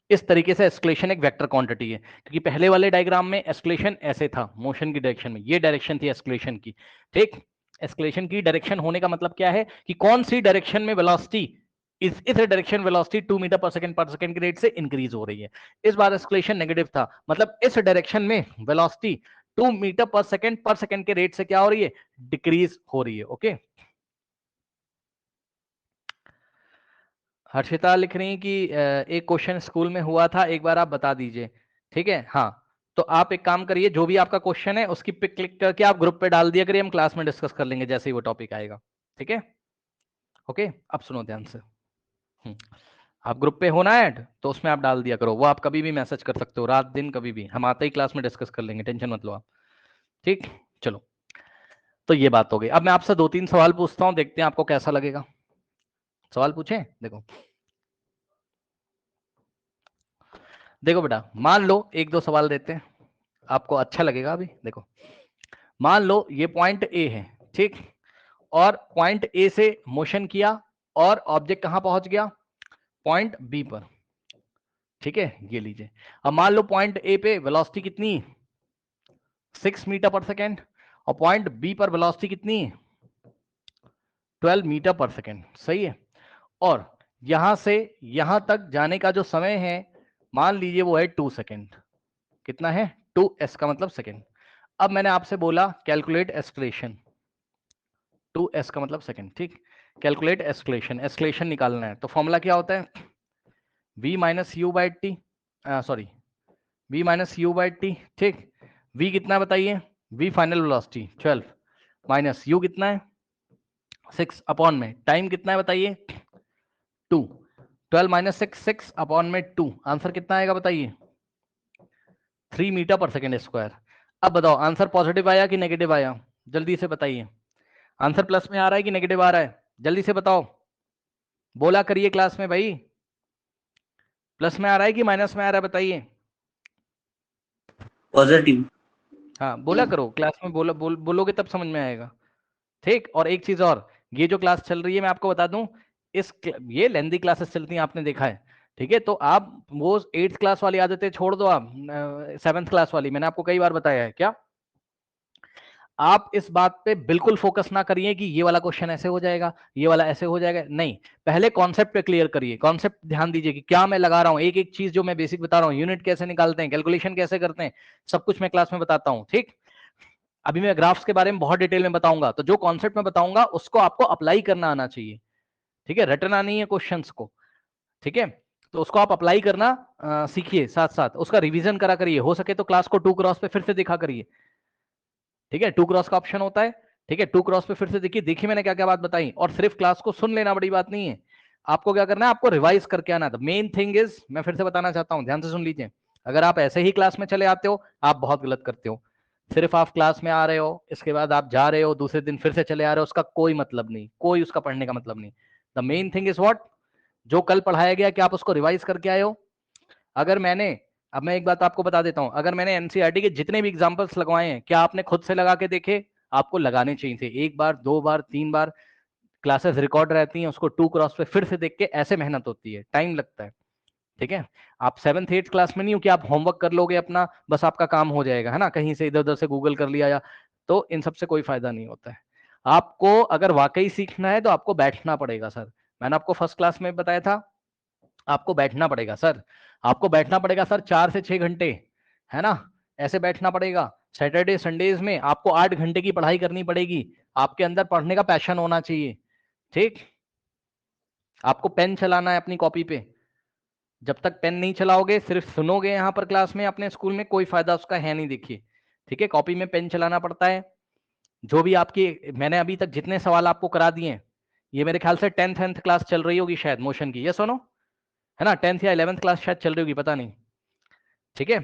इस तरीके से एस्केलेशन एक वेक्टर क्वांटिटी है, क्योंकि पहले वाले डायग्राम में एस्केलेशन ऐसे था मोशन की डायरेक्शन में, ये डायरेक्शन थी एस्केलेशन की, ठीक। एस्केलेशन की डायरेक्शन होने का मतलब क्या है कि कौन सी डायरेक्शन में वेलोसिटी, इस direction velocity 2 metre per second के रेट से इंक्रीज हो रही है। इस बार एस्केलेशन नेगेटिव था, मतलब इस डायरेक्शन में वेलोसिटी 2 मीटर पर सेकंड के रेट से क्या हो रही है, डिक्रीज हो रही है। ओके, हर्षिता लिख रही है कि एक क्वेश्चन स्कूल में हुआ था, एक बार आप बता दीजिए। ठीक है, हाँ, तो आप एक काम करिए, जो भी आपका क्वेश्चन है उसकी पिक क्लिक करके आप ग्रुप पे डाल दिया करिए, हम क्लास में डिस्कस कर लेंगे जैसे ही वो टॉपिक आएगा। ठीक है, ओके, अब सुनो ध्यान से। हम्म, आप ग्रुप पे होना ऐड, तो उसमें आप डाल दिया करो, वो आप कभी भी मैसेज कर सकते हो, रात दिन कभी भी, हम आते ही क्लास में डिस्कस कर लेंगे, टेंशन मत लो आप। ठीक, चलो, तो ये बात हो गई। अब मैं आपसे 2-3 सवाल पूछता हूँ, देखते हैं आपको कैसा लगेगा। सवाल पूछे, देखो देखो बेटा, मान लो 1-2 सवाल देते हैं, आपको अच्छा लगेगा। अभी देखो, मान लो ये पॉइंट ए है, ठीक, और पॉइंट ए से मोशन किया और ऑब्जेक्ट कहां पहुंच गया, पॉइंट बी पर। ठीक है, ये लीजिए। अब मान लो पॉइंट ए पे वेलोसिटी कितनी, 6 मीटर पर सेकेंड, और पॉइंट बी पर वेलोसिटी कितनी है 12 मीटर पर सेकेंड, सही है। और यहां से यहां तक जाने का जो समय है मान लीजिए वो है 2 सेकेंड। कितना है 2s का मतलब सेकेंड। अब मैंने आपसे बोला कैलकुलेट एस्केलेशन, 2s का मतलब सेकेंड, ठीक। कैलकुलेट एस्केलेशन, एस्केलेशन निकालना है तो फॉर्मूला क्या होता है v minus u by T, sorry v minus u by T, ठीक। v कितना बताइए, v final velocity 12 minus u कितना है 6 अपॉन में टाइम कितना है बताइए 2, 12 माइनस 6 अपॉन में 2, आंसर कितना आएगा बताइए 3 मीटर पर सेकेंड स्क्वायर। अब बताओ आंसर पॉजिटिव आया कि नेगेटिव आया, जल्दी से बताइए। आंसर प्लस में आ रहा है कि नेगेटिव आ रहा है, जल्दी से बताओ, बोला करिए क्लास में भाई, प्लस में आ रहा है कि माइनस में आ रहा है बताइए। पॉजिटिव। हाँ बोला करो क्लास में, बोलोगे तब समझ में आएगा, ठीक। और एक चीज और, ये जो क्लास चल रही है मैं आपको बता दूं, ये लेंदी क्लासेस चलती हैं आपने देखा है, ठीक है। तो आप वो 8th क्लास वाली आदतें छोड़ दो, आप 7th क्लास वाली, मैंने आपको कई बार बताया है क्या। आप इस बात पे बिल्कुल फोकस ना करिए कि ये वाला क्वेश्चन ऐसे हो जाएगा, ये वाला ऐसे हो जाएगा, नहीं। पहले कॉन्सेप्ट पे क्लियर करिए, कॉन्सेप्ट ध्यान दीजिए कि क्या मैं लगा रहा हूं, एक एक चीज जो मैं बेसिक बता रहा हूं, यूनिट कैसे निकालते हैं, कैलकुलेशन कैसे करते हैं, सब कुछ मैं क्लास में बताता हूं, ठीक। अभी मैं ग्राफ्स के बारे में बहुत डिटेल में बताऊंगा, तो जो कॉन्सेप्ट में बताऊंगा उसको आपको अप्लाई करना आना चाहिए, ठीक है। रटना नहीं है क्वेश्चंस को, ठीक है। तो उसको आप अप्लाई करना सीखिए, साथ साथ उसका रिवीजन करा करिए, हो सके तो क्लास को 2 क्रॉस पे फिर से दिखा करिए, ठीक है। 2 क्रॉस का ऑप्शन होता है, ठीक है। 2 क्रॉस पे फिर से देखिए, देखिए मैंने क्या क्या बात बताई, और सिर्फ क्लास को सुन लेना बड़ी बात नहीं है, आपको क्या करना है, आपको रिवाइज करके आना। मेन थिंग इज, मैं फिर से बताना चाहता हूं, ध्यान से सुन लीजिए, अगर आप ऐसे ही क्लास में चले आते हो आप बहुत गलत करते हो। सिर्फ आप क्लास में आ रहे हो, इसके बाद आप जा रहे हो, दूसरे दिन फिर से चले आ रहे हो, उसका कोई मतलब नहीं, कोई उसका पढ़ने का मतलब नहीं। The main thing is what, जो कल पढ़ाया गया क्या आप उसको रिवाइज करके आए हो। अगर मैंने, अब मैं एक बात आपको बता देता हूं, अगर मैंने एनसीईआरटी के जितने भी एग्जांपल्स लगवाए हैं, क्या आपने खुद से लगा के देखे, आपको लगाने चाहिए थे, 1 बार 2 बार 3 बार। क्लासेस रिकॉर्ड रहती हैं, उसको 2 क्रॉस पे फिर से देख के, ऐसे मेहनत होती है, टाइम लगता है, ठीक है। आप 7th 8th क्लास में नहीं हो कि आप होमवर्क कर लोगे अपना, बस आपका काम हो जाएगा, है ना, कहीं से इधर उधर से गूगल कर लिया, या तो इन सब से कोई फायदा नहीं होता है। आपको अगर वाकई सीखना है तो आपको बैठना पड़ेगा सर, मैंने आपको फर्स्ट क्लास में बताया था, आपको बैठना पड़ेगा सर, आपको बैठना पड़ेगा सर 4 से 6 घंटे, है ना, ऐसे बैठना पड़ेगा। सैटरडे संडेज में आपको 8 घंटे की पढ़ाई करनी पड़ेगी, आपके अंदर पढ़ने का पैशन होना चाहिए, ठीक। आपको पेन चलाना है अपनी कॉपी पे, जब तक पेन नहीं चलाओगे, सिर्फ सुनोगे यहाँ पर क्लास में अपने स्कूल में, कोई फायदा उसका है नहीं, देखिए, ठीक है। कॉपी में पेन चलाना पड़ता है। जो भी आपकी, मैंने अभी तक जितने सवाल आपको करा दिए हैं, ये मेरे ख्याल से 10th क्लास चल रही होगी शायद मोशन की, ये सुनो, है ना, 10th या 11th क्लास शायद चल रही होगी, पता नहीं, ठीक है।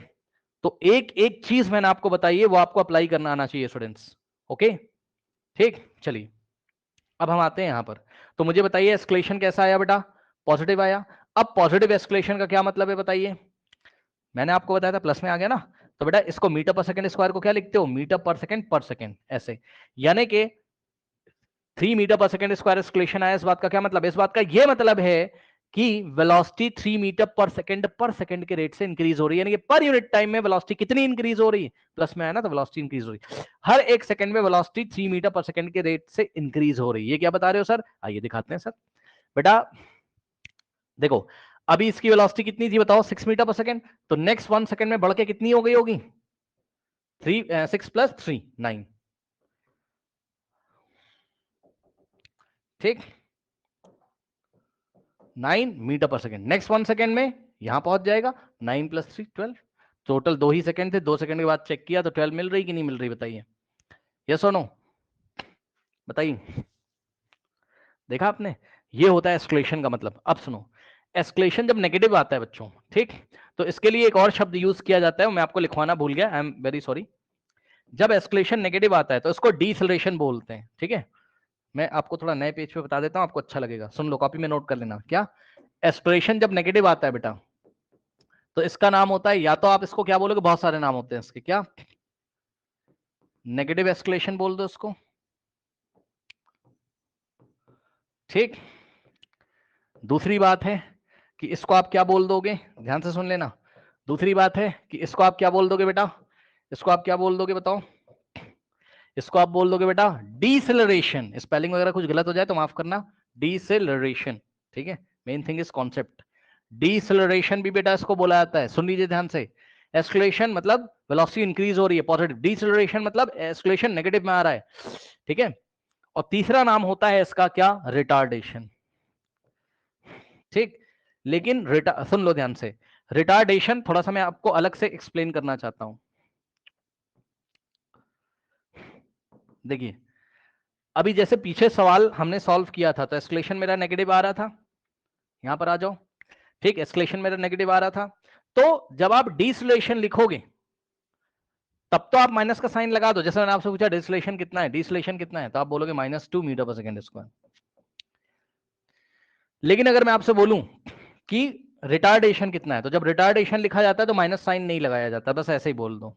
तो एक एक चीज मैंने आपको बताई है, वो आपको अप्लाई करना आना चाहिए स्टूडेंट्स, ओके, ठीक। चलिए अब हम आते हैं यहां पर, तो मुझे बताइए एस्केलेशन कैसा आया बेटा, पॉजिटिव आया। अब पॉजिटिव एस्केलेशन का क्या मतलब है बताइए, मैंने आपको बताया था प्लस में आ गया ना, तो बेटा इसको मीटर पर सेकंड स्क्वायर को क्या लिखते हो, मीटर पर सेकंड ऐसे, यानी कि 3 मीटर पर सेकंड स्क्वायर आया। इस बात का क्या मतलब है, इस बात का यह मतलब है कि वेलोसिटी 3 मीटर पर सेकंड के रेट से इंक्रीज हो रही है, यानी कि पर यूनिट टाइम में वेलोसिटी कितनी इंक्रीज हो रही है, प्लस में आया ना तो वेलोसिटी इंक्रीज हो रही है, हर एक सेकंड में वेलोसिटी 3 मीटर पर सेकंड के रेट से इंक्रीज हो रही है। ये क्या बता रहे हो सर, आइए दिखाते हैं सर। बेटा देखो, अभी इसकी वेलोसिटी कितनी थी बताओ, 6 मीटर पर सेकंड, तो नेक्स्ट 1 सेकंड में बढ़ के कितनी हो गई होगी, 6 + 3 9, ठीक, 9 metre per second. Next 1 second में यहां पहुंच जाएगा, 9 + 3 12, टोटल 2 ही सेकंड थे, 2 सेकंड के बाद चेक किया तो 12 मिल रही कि नहीं मिल रही बताइए, यस और नो, बताइए। देखा आपने, ये होता है एस्केलेशन का मतलब। अब सुनो, एस्केलेशन जब नेगेटिव आता है बच्चों, ठीक, तो इसके लिए एक और शब्द यूज किया जाता है, मैं आपको लिखवाना भूल गया, आई एम वेरी सॉरी। जब एस्केलेशन नेगेटिव आता है तो इसको डीसेलरेशन बोलते हैं, ठीक है। मैं आपको थोड़ा नए पेज पे बता देता हूं, आपको अच्छा लगेगा, सुन लो, कॉपी में नोट कर लेना। क्या, एस्पिरेशन जब नेगेटिव आता है बेटा, तो इसका नाम होता है, या तो आप इसको क्या बोलोगे, बहुत सारे नाम होते हैं इसके, क्या, नेगेटिव एस्केलेशन बोल दो इसको, ठीक। दूसरी बात है कि इसको आप क्या बोल दोगे, ध्यान से सुन लेना, दूसरी बात है कि इसको आप क्या बोल दोगे बेटा, इसको आप क्या बोल दोगे बताओ, इसको आप बोल दोगे बेटा डीसेलरेशन। स्पेलिंग वगैरह कुछ गलत हो जाए तो माफ करना, डीसेलरेशन, ठीक है। Main thing is concept. Deceleration भी बेटा इसको बोला जाता है, सुन लीजिए ध्यान से। एस्केलेशन मतलब वेलोसिटी इंक्रीज हो रही है पॉजिटिव, डीसेलरेशन मतलब एस्केलेशन नेगेटिव में आ रहा है, ठीक है। और तीसरा नाम होता है इसका क्या, रिटार्डेशन, ठीक। लेकिन सुन लो ध्यान से, रिटार्डेशन थोड़ा सा मैं आपको अलग से एक्सप्लेन करना चाहता हूं। देखिए अभी जैसे पीछे सवाल हमने सॉल्व किया था, तो एस्केलेशन मेरा नेगेटिव आ रहा था, यहां पर आ जाओ, ठीक। एस्केलेशन मेरा नेगेटिव आ रहा था, तो जब आप डिसलेशन लिखोगे तब तो आप माइनस का साइन लगा दो। जैसे मैंने आपसे पूछा डिसलेशन कितना है, डिसलेशन कितना है, तो आप बोलोगे -2 मीटर पर सेकेंड स्क्वायर। लेकिन अगर मैं आपसे बोलूं कि रिटार्डेशन कितना है, तो जब रिटार्डेशन लिखा जाता है तो माइनस साइन नहीं लगाया जाता, बस ऐसे ही बोल दो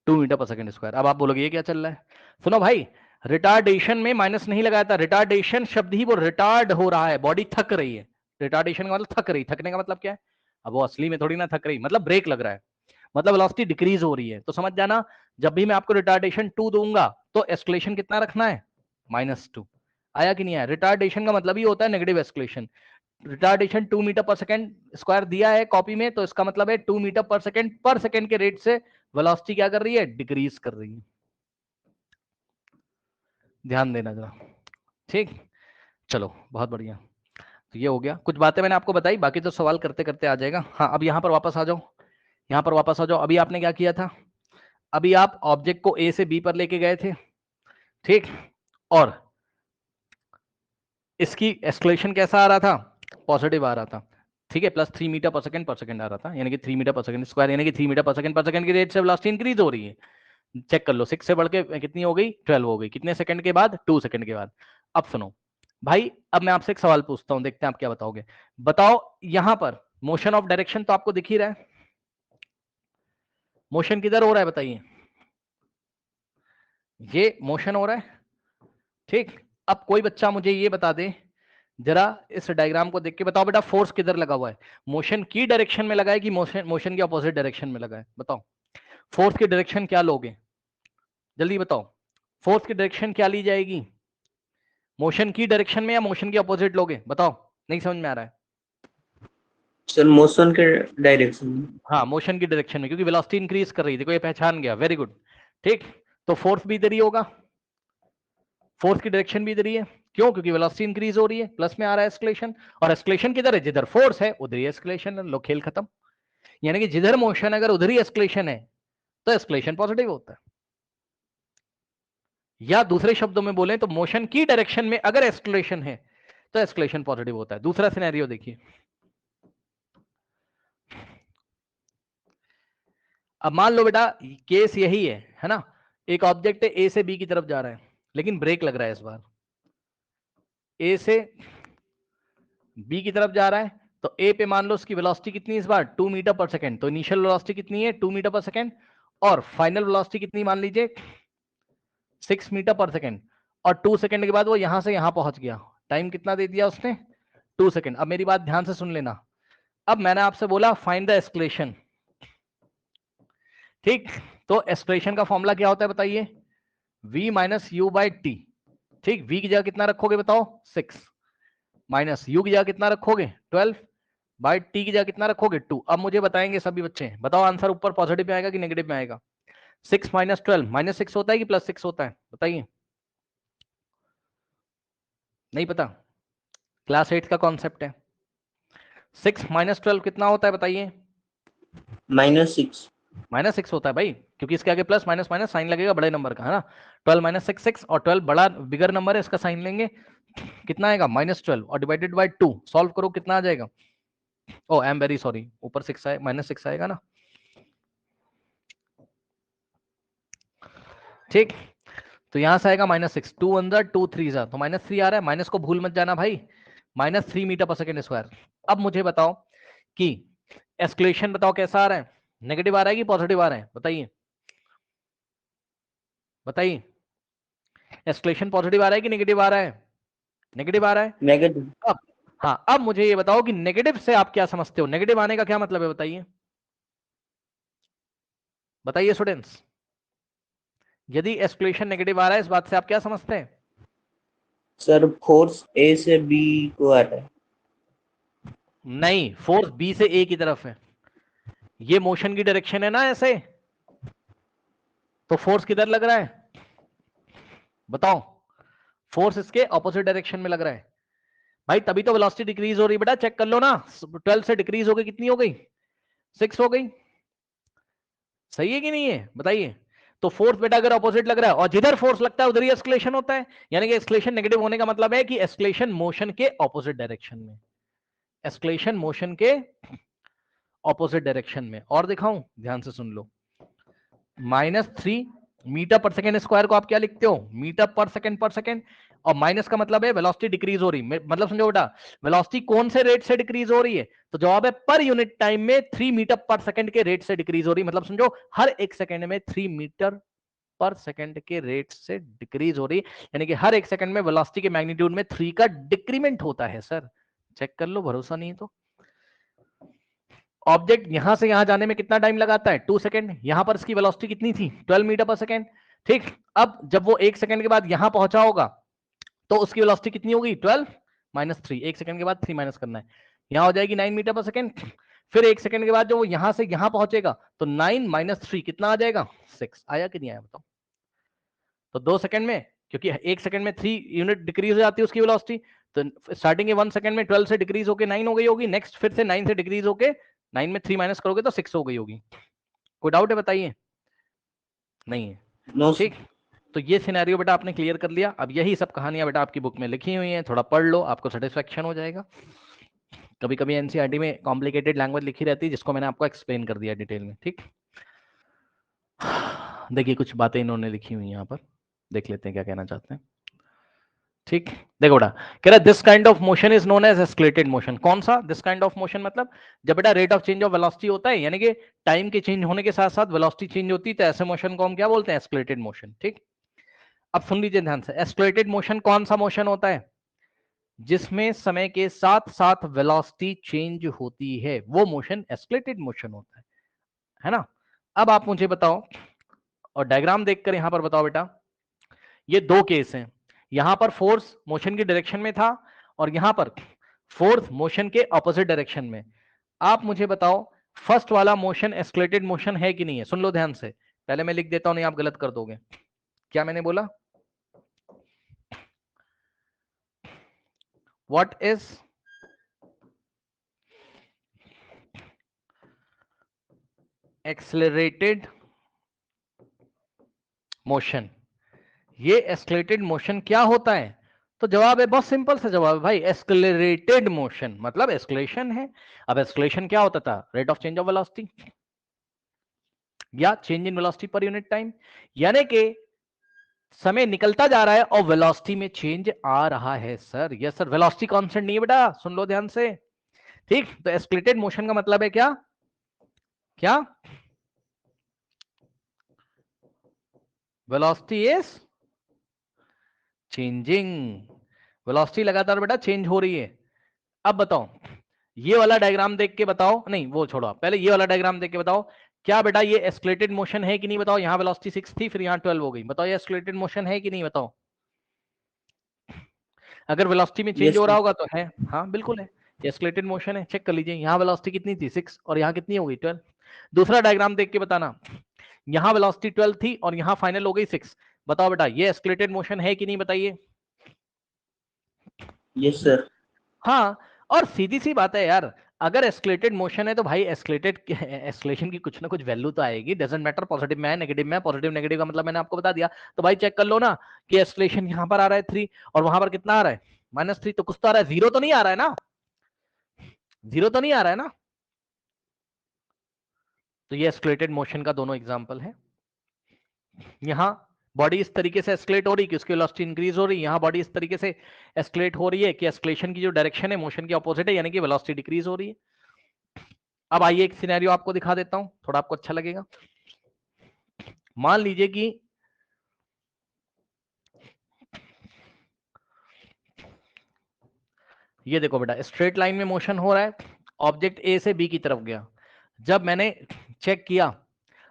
2 मीटर पर सेकेंड स्क्वायर। अब आप बोलोगे ये क्या चल रहा है, सुनो भाई, रिटार्डेशन में माइनस नहीं लगाया था, रिटार्डेशन शब्द ही वो रिटार्ड हो रहा है, बॉडी थक रही है। रिटार्डेशन का मतलब थक रही, थकने का मतलब क्या है, अब वो असली में थोड़ी ना थक रही, मतलब ब्रेक लग रहा है, मतलब वेलोसिटी डिक्रीज हो रही है। तो समझ जाना, जब भी मैं आपको रिटार्डेशन 2 दूंगा तो एस्केलेशन कितना रखना है, -2। आया कि नहीं आया, रिटार्डेशन का मतलब ही होता है negative escalation. Retardation 2 metre per second square दिया है कॉपी में, तो इसका मतलब है 2 मीटर पर सेकेंड के रेट से वेलोसिटी क्या कर रही है, डिक्रीज कर रही है। ध्यान देना जरा, ठीक। चलो बहुत बढ़िया, तो ये हो गया, कुछ बातें मैंने आपको बताई, बाकी तो सवाल करते करते आ जाएगा। हाँ अब यहां पर वापस आ जाओ, यहां पर वापस आ जाओ। अभी आपने क्या किया था, अभी आप ऑब्जेक्ट को ए से बी पर लेके गए थे, ठीक। और इसकी एस्केलेशन कैसा आ रहा था, पॉजिटिव आ रहा था, ठीक है। +3 मीटर पर सेकंड आ रहा था, यानी कि 3 मीटर पर सेकंड स्क्वायर, यानी कि 3 मीटर पर सेकंड की रेट से वेलोसिटी इंक्रीज हो रही है। चेक कर लो, 6 से बढ़ के कितनी हो गई, 12 हो गई, कितने सेकंड के बाद, 2 सेकंड के बाद। अब सुनो भाई, अब मैं आपसे एक सवाल पूछता हूं, देखते हैं आप क्या बताओगे। बताओ यहां पर मोशन ऑफ डायरेक्शन तो आपको दिख ही रहा है, मोशन किधर हो रहा है बताइए, ये मोशन हो रहा है, ठीक। अब कोई बच्चा मुझे ये बता दे जरा, इस डायग्राम को देख के बताओ बेटा, फोर्स किधर लगा हुआ है, मोशन की डायरेक्शन में लगा है कि मोशन के अपोजिट डायरेक्शन में लगा है, बताओ। फोर्स की डायरेक्शन क्या लोगे, जल्दी बताओ, फोर्स की डायरेक्शन क्या ली जाएगी, मोशन की डायरेक्शन में या मोशन के अपोजिट लोगे, बताओ। नहीं समझ में आ रहा है, सर मोशन के डायरेक्शन में। हाँ मोशन की डायरेक्शन में, क्योंकि वेलोसिटी इंक्रीज कर रही है, देखो ये पहचान गया, वेरी गुड, ठीक। तो फोर्स भी इधर ही होगा, फोर्स की डायरेक्शन भी इधर ही है, क्यों, क्योंकि वेलोसिटी इंक्रीज हो रही है, प्लस में आ रहा है एस्केलेशन, और एस्केलेशन किधर है, जिधर फोर्स है उधर ही एस्केलेशन है, लो खेल खत्म। यानी कि जिधर मोशन अगर उधर ही एस्केलेशन है तो एस्केलेशन पॉजिटिव होता है, या दूसरे शब्दों में बोलें तो मोशन की डायरेक्शन में अगर एस्केलेशन है तो एस्केलेशन पॉजिटिव होता है। दूसरा सिनेरियो देखिए, अब मान लो बेटा केस यही है ना, एक ऑब्जेक्ट है ए से बी की तरफ जा रहा है, लेकिन ब्रेक लग रहा है, इस बार ए से बी की तरफ जा रहा है, तो ए पे मान लो उसकी वेलोसिटी कितनी है इस बार, 2 मीटर पर सेकंड, तो इनिशियल वेलोसिटी कितनी है 2 मीटर पर सेकंड, और फाइनल वेलोसिटी कितनी मान लीजिए 6 मीटर पर सेकंड, और 2 सेकंड के बाद वो यहां से यहां पहुंच गया, टाइम कितना दे दिया उसने, 2 सेकंड। अब मेरी बात ध्यान से सुन लेना, अब मैंने आपसे बोला फाइंड द एस्केलेशन, ठीक। तो एस्केलेशन का फॉर्मूला क्या होता है बताइए, v minus u by T, ठीक। v की जगह कितना रखोगे बताओ 6, माइनस यू की जगह कितना रखोगे 12, बाई टी की जगह कितना रखोगे 2। अब मुझे बताएंगे सभी बच्चे, बताओ आंसर ऊपर पॉजिटिव में आएगा कि नेगेटिव में आएगा, 6 माइनस 12, -6 होता है कि +6 होता है, बताइए। नहीं पता, क्लास 8 का कॉन्सेप्ट है। 6 माइनस 12 कितना होता है बताइए, -6। -6 होता है भाई, क्योंकि इसके आगे प्लस माइनस माइनस साइन लगेगा बड़े नंबर का, है ना। 12 माइनस 6 6, और 12 बड़ा बिगर नंबर है, इसका साइन लेंगे, कितना आएगा -12, और डिवाइडेड बाय 2, सॉल्व करो कितना आ जाएगा, ओ आई एम वेरी सॉरी, ऊपर 6 आए, -6 आएगा ना, ठीक। तो यहां से आएगा -6, 2 अंदर 2 3 जा, तो -3 आ रहा है, माइनस को भूल मत जाना भाई, -3 मीटर पर सेकेंड स्क्वायर। अब मुझे बताओ कि एस्केलेशन बताओ कैसा आ रहा है, नेगेटिव आ रहा है कि पॉजिटिव आ रहा है, बताइए बताइए, एस्केलेशन पॉजिटिव आ रहा है कि नेगेटिव आ रहा है, नेगेटिव आ रहा है। नेगेटिव। अब हाँ, अब मुझे ये बताओ कि नेगेटिव से आप क्या समझते हो, नेगेटिव आने का क्या मतलब है बताइए, बताइए स्टूडेंट्स, यदि एस्केलेशन नेगेटिव आ रहा है, इस बात से आप क्या समझते हैं? सर फोर्स ए से बी को आ रहा है। नहीं, फोर्स बी से ए की तरफ है, ये मोशन की डायरेक्शन है ना ऐसे, तो फोर्स किधर लग रहा है बताओ? फोर्स इसके ऑपोजिट डायरेक्शन में लग रहा है भाई, तभी तो वेलोसिटी डिक्रीज हो रही है बेटा, चेक कर लो ना, 12 से डिक्रीज हो गई, कितनी हो गई? 6 हो गई। सही है कि नहीं है बताइए? तो फोर्स बेटा अगर ऑपोजिट लग रहा है और जिधर फोर्स लगता है उधर ही एस्केलेशन होता है, यानी कि एस्केलेशन नेगेटिव होने का मतलब है कि एस्केलेशन मोशन के ऑपोजिट डायरेक्शन में, एस्केलेशन मोशन के ऑपोजिट डायरेक्शन में। और दिखाऊं, ध्यान से सुन लो, -3 मीटर पर सेकेंड स्क्वायर को आप क्या लिखते हो? मीटर पर सेकेंड, और माइनस का मतलब है वेलोसिटी डिक्रीज हो रही, मतलब समझो बेटा, वेलोसिटी कौन से रेट से डिक्रीज हो रही है? तो जवाब है पर यूनिट टाइम में 3 मीटर पर सेकेंड के रेट से डिक्रीज हो रही, मतलब समझो हर एक सेकेंड में 3 मीटर पर सेकेंड के रेट से डिक्रीज हो रही, यानी कि हर एक सेकेंड में वेलोसिटी के मैग्नीट्यूड में 3 का डिक्रीमेंट होता है सर। चेक कर लो, भरोसा नहीं है तो। ऑब्जेक्ट यहां से यहां जाने में कितना टाइम लगाता है? 2 सेकंड। यहां पर इसकी वेलोसिटी कितनी थी? 12 मीटर पर सेकंड। ठीक, अब जब वो 1 सेकंड के बाद यहां पहुंचा होगा तो उसकी वेलोसिटी कितनी होगी? 12 माइनस 3, 1 सेकंड के बाद 3 माइनस करना है, यहां हो जाएगी 9 मीटर पर सेकंड। फिर 1 सेकंड के बाद जो वो यहां से यहां पहुंचेगा तो 9 माइनस 3 कितना आ जाएगा? 6। आया कि नहीं आया बताओ? तो 2 सेकंड में, क्योंकि 1 सेकंड में 3 यूनिट डिक्रीज हो जाती है उसकी वेलोसिटी, तो स्टार्टिंग के 1 सेकंड में 12 से डिक्रीज होकर 9 हो गई होगी, नेक्स्ट फिर से 9 से डिक्रीज होके 9 में 3 माइनस करोगे तो 6 हो गई होगी। कोई डाउट है बताइए? नहीं है। No sir. ठीक, तो ये सिनेरियो बेटा आपने क्लियर कर लिया। अब यही सब कहानियां बेटा आपकी बुक में लिखी हुई हैं, थोड़ा पढ़ लो, आपको सेटिस्फेक्शन हो जाएगा। कभी कभी एनसीईआरटी में कॉम्प्लिकेटेड लैंग्वेज लिखी रहती है, जिसको मैंने आपको एक्सप्लेन कर दिया डिटेल में। ठीक, देखिए कुछ बातें इन्होंने लिखी हुई यहाँ पर, देख लेते हैं क्या कहना चाहते हैं। ठीक, देखो बेटा, कह रहा है this kind of motion is known as accelerated motion. कौन सा दिस काइंड ऑफ मोशन? मतलब जब बेटा rate of change of velocity होता है, यानी कि टाइम के चेंज होने के साथ साथ वेलोसिटी चेंज होती है, तो ऐसे मोशन को हम क्या बोलते हैं? Escalated motion. ठीक, अब सुन लीजिए ध्यान से, एस्केलेटेड मोशन कौन सा मोशन होता है? जिसमें समय के साथ साथ वेलोसिटी चेंज होती है, वो मोशन एस्केलेटेड मोशन होता है ना? अब आप मुझे बताओ, और डायग्राम देखकर यहां पर बताओ बेटा, ये दो केस हैं, यहां पर फोर्स मोशन की डायरेक्शन में था और यहां पर फोर्स मोशन के ऑपोजिट डायरेक्शन में। आप मुझे बताओ फर्स्ट वाला मोशन एस्केलेटेड मोशन है कि नहीं है? सुन लो ध्यान से, पहले मैं लिख देता हूं, नहीं आप गलत कर दोगे। क्या मैंने बोला? What is accelerated motion? ये एस्केलेटेड मोशन क्या होता है? तो जवाब है, बहुत सिंपल सा जवाब है भाई, एस्केलरेटेड मोशन मतलब एस्केलेशन है। अब एस्केलेशन क्या होता था? Rate of change of velocity या change in velocity per unit time, यानी कि समय निकलता जा रहा है और वेलोसिटी में चेंज आ रहा है sir. Yes sir, velocity constant नहीं है बेटा, सुन लो ध्यान से। ठीक, तो एस्केलेटेड मोशन का मतलब है क्या? क्या? वेलोसिटी इज चेंजिंग, वेलोसिटी लगातार बेटा चेंज हो रही है। अब बताओ, ये वाला डायग्राम देख के बताओ, नहीं वो छोड़ो, पहले ये वाला डायग्राम देख के बताओ, क्या बेटा ये एस्केलेटेड मोशन है कि नहीं? बताओ, यहाँ वेलोसिटी 6 थी, फिर यहाँ 12 हो गई, बताओ ये एस्केलेटेड मोशन है कि नहीं? बताओ, अगर वेलोसिटी में चेंज यस हो रहा सर। होगा तो है, हाँ बिल्कुल है, एस्केलेटेड मोशन है। चेक कर लीजिए, यहाँ वेलोसिटी कितनी थी? 6, और यहाँ कितनी हो गई? 12। दूसरा डायग्राम देख के बताना, यहाँ वेलोसिटी 12 थी और यहाँ फाइनल हो गई 6, बताओ बेटा ये एस्केलेटेड मोशन है कि नहीं? बताइए। Yes sir. हाँ, और सीधी सी बात है यार, अगर एस्केलेटेड मोशन है तो भाई एस्केलेटेड एस्केलेशन की कुछ ना कुछ वैल्यू तो आएगी, डजंट मैटर पॉजिटिव में है नेगेटिव में है। पॉजिटिव नेगेटिव का मतलब मैंने आपको बता दिया, तो भाई चेक कर लो ना कि एस्केलेशन यहाँ पर आ रहा है 3 और वहां पर कितना आ रहा है? -3, तो कुछ तो आ रहा है, जीरो तो नहीं आ रहा है ना? जीरो तो नहीं आ रहा है ना? तो ये एस्केलेटेड मोशन का दोनों एग्जाम्पल है। यहाँ बॉडी इस तरीके से एस्केलेट हो रही है कि उसकी वेलोसिटी इंक्रीज हो रही है, यहाँ बॉडी इस तरीके से एस्केलेट हो रही है कि एस्केलेशन की जो डायरेक्शन है मोशन की ऑपोजिट है, यानी कि वेलोसिटी डिक्रीज हो रही है। अब आइए एक सिनेरियो आपको दिखा देता हूं, थोड़ा आपको अच्छा लगेगा। मान लीजिए कि ये देखो बेटा, स्ट्रेट लाइन में मोशन हो रहा है, ऑब्जेक्ट ए से बी की तरफ गया। जब मैंने चेक किया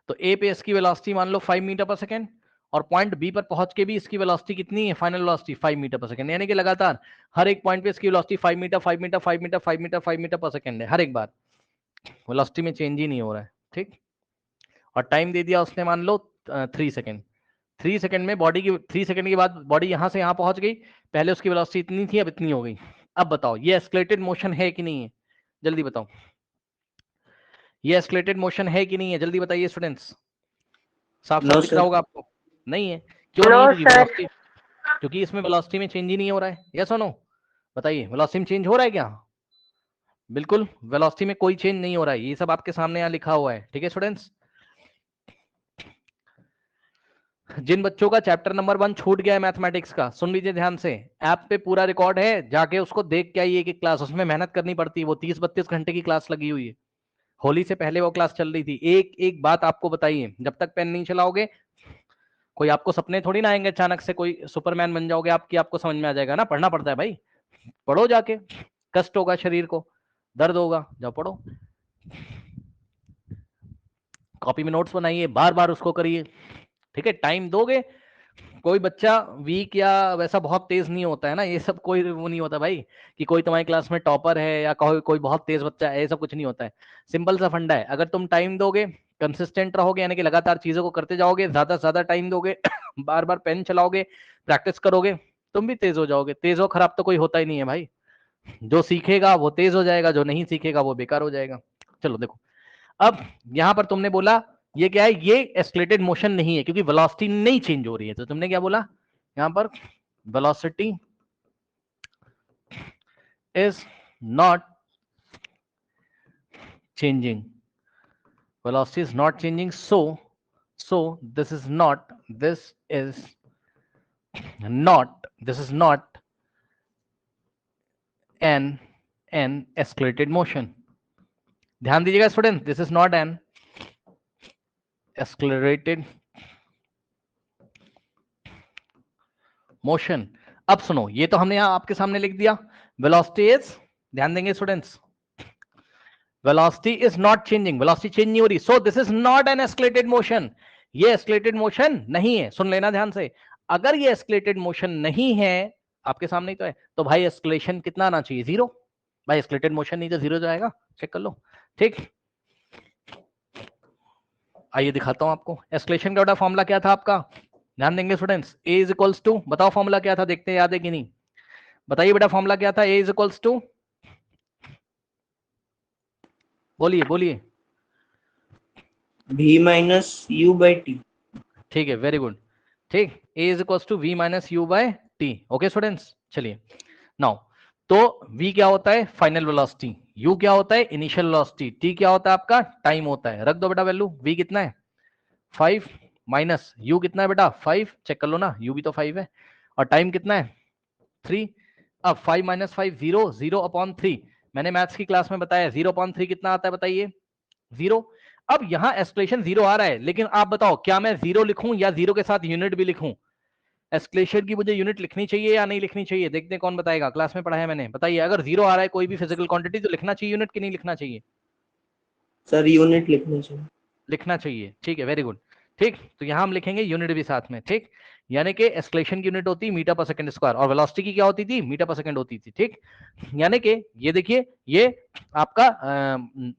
तो ए पे इसकी वेलोसिटी मान लो 5 मीटर पर सेकेंड और पॉइंट बी पर पहुंच के भी इसकी वेलोसिटी कितनी है, final velocity 5 metre per second, यानी कि लगातार हर एक पॉइंट पे इसकी velocity 5 metre 5 metre 5 metre 5 metre 5 metre per second है, हर एक बार वेलोसिटी में चेंज ही नहीं हो रहा है, ठीक। और टाइम दे दिया उसने, मान लो 3 सेकंड। 3 सेकंड में बॉडी की 3 सेकंड के बाद बॉडी यहां से यहां पहुंच गई, पहले उसकी वेलोसिटी इतनी थी, अब इतनी हो गई। अब बताओ ये एस्केलेटेड मोशन है कि नहीं है, जल्दी बताओ, ये एस्केलेटेड मोशन है कि नहीं है, जल्दी बताइए स्टूडेंट्स। साफ साफ नो दिख रहा सर। होगा आपको, नहीं है, क्यों नहीं है, क्योंकि वेलोसिटी, क्योंकि इसमें वेलोसिटी में चेंज ही नहीं हो रहा है, यस और नो, बताइए वेलोसिटी में चेंज हो रहा है क्या, बिल्कुल वेलोसिटी में कोई चेंज नहीं हो रहा है, ये सब आपके सामने यहाँ लिखा हुआ है, ठीक है स्टूडेंट्स। जिन बच्चों का चैप्टर नंबर 1 छूट गया है मैथमेटिक्स का, सुन लीजिए ध्यान से, ऐप पे पूरा रिकॉर्ड है, जाके उसको देख के आइए एक क्लास, उसमें मेहनत करनी पड़ती है, वो 30-32 घंटे की क्लास लगी हुई है, होली से पहले वो क्लास चल रही थी। एक एक बात आपको बताइए, जब तक पेन नहीं चलाओगे, कोई आपको सपने थोड़ी ना आएंगे अचानक से कोई सुपरमैन बन जाओगे आपकी, आपको समझ में आ जाएगा ना, पढ़ना पड़ता है भाई, पढ़ो जाके, कष्ट होगा शरीर को, दर्द होगा, जाओ पढ़ो, कॉपी में नोट्स बनाइए, बार बार उसको करिए, ठीक है, टाइम दोगे। कोई बच्चा वीक या वैसा बहुत तेज नहीं होता है ना, ये सब कोई वो नहीं होता भाई कि कोई तुम्हारी क्लास में टॉपर है या कोई बहुत तेज बच्चा है, ये सब कुछ नहीं होता है। सिंपल सा फंडा है, अगर तुम टाइम दोगे, कंसिस्टेंट रहोगे, यानी कि लगातार चीजों को करते जाओगे, ज्यादा से ज्यादा टाइम दोगे, बार बार पेन चलाओगे, प्रैक्टिस करोगे, तुम भी तेज हो जाओगे। तेज हो खराब तो कोई होता ही नहीं है भाई, जो सीखेगा वो तेज हो जाएगा, जो नहीं सीखेगा वो बेकार हो जाएगा। चलो देखो, अब यहां पर तुमने बोला ये क्या है, ये एस्केलेटेड मोशन नहीं है, क्योंकि वेलोसिटी नहीं चेंज हो रही है, तो तुमने क्या बोला यहां पर, velocity is not changing, velocity is not changing, so this is not an escalated motion। ध्यान दीजिएगा student, this is not an escalated motion. अब सुनो, ये तो हमने यहां आपके सामने लिख दिया, वेलोसिटी इज, ध्यान देंगे students, velocity is not changing, velocity change नहीं हो रही, so this is not an escalated motion, ये एस्केलेटेड मोशन नहीं है। सुन लेना ध्यान से, अगर ये एस्केलेटेड मोशन नहीं है, आपके सामने ही तो है, तो भाई एस्केलेशन कितना आना चाहिए, 0। भाई एस्केलेटेड मोशन नहीं तो 0 जाएगा, चेक कर लो, ठीक। आइए दिखाता हूं आपको एस्केलेशन का बड़ा फॉर्मूला क्या था आपका, ध्यान देंगे students, a is equals to, बताओ फॉर्मूला क्या था, देखते हैं याद है कि नहीं, बताइए बेटा फॉर्मूला क्या था, ए इज इक्वल्स टू, बोलिए बोलिए, v minus u by T. ठीक है, वेरी गुड, ठीक, A is equals to we minus you by T, okay students. चलिए नाउ, तो v क्या होता है, फाइनल वेलोसिटी, u क्या होता है, इनिशियल वेलोसिटी, t क्या होता है आपका, टाइम होता है, रख दो बेटा वैल्यू, v कितना है 5 माइनस u कितना है बेटा 5, चेक कर लो ना, u भी तो 5 है, और टाइम कितना है 3। अब 5 माइनस 5 0, 0/3, मैंने मैथ्स की क्लास में बताया 0/3 कितना आता है बताइए, 0। अब यहां एस्केलेशन 0 आ रहा है, लेकिन आप बताओ क्या मैं 0 लिखूं या 0 के साथ यूनिट भी लिखूं, एस्केलेशन की मुझे यूनिट लिखनी चाहिए या नहीं लिखनी चाहिए, देखते हैं कौन बताएगा, क्लास में पढ़ाया मैंने, बताइए, अगर 0 आ रहा है कोई भी फिजिकल क्वांटिटी तो लिखना चाहिए यूनिट कि नहीं लिखना चाहिए, सर यूनिट लिखना चाहिए। लिखना चाहिए, ठीक है, वेरी गुड, ठीक, तो यहां हम लिखेंगे यूनिट भी साथ में, ठीक, यानी कि एस्केलेशन की यूनिट होती है मीटर पर सेकंड स्क्वायर, और वेलोसिटी की क्या होती थी, मीटर पर सेकंड होती थी, ठीक। यानी कि ये देखिए, ये आपका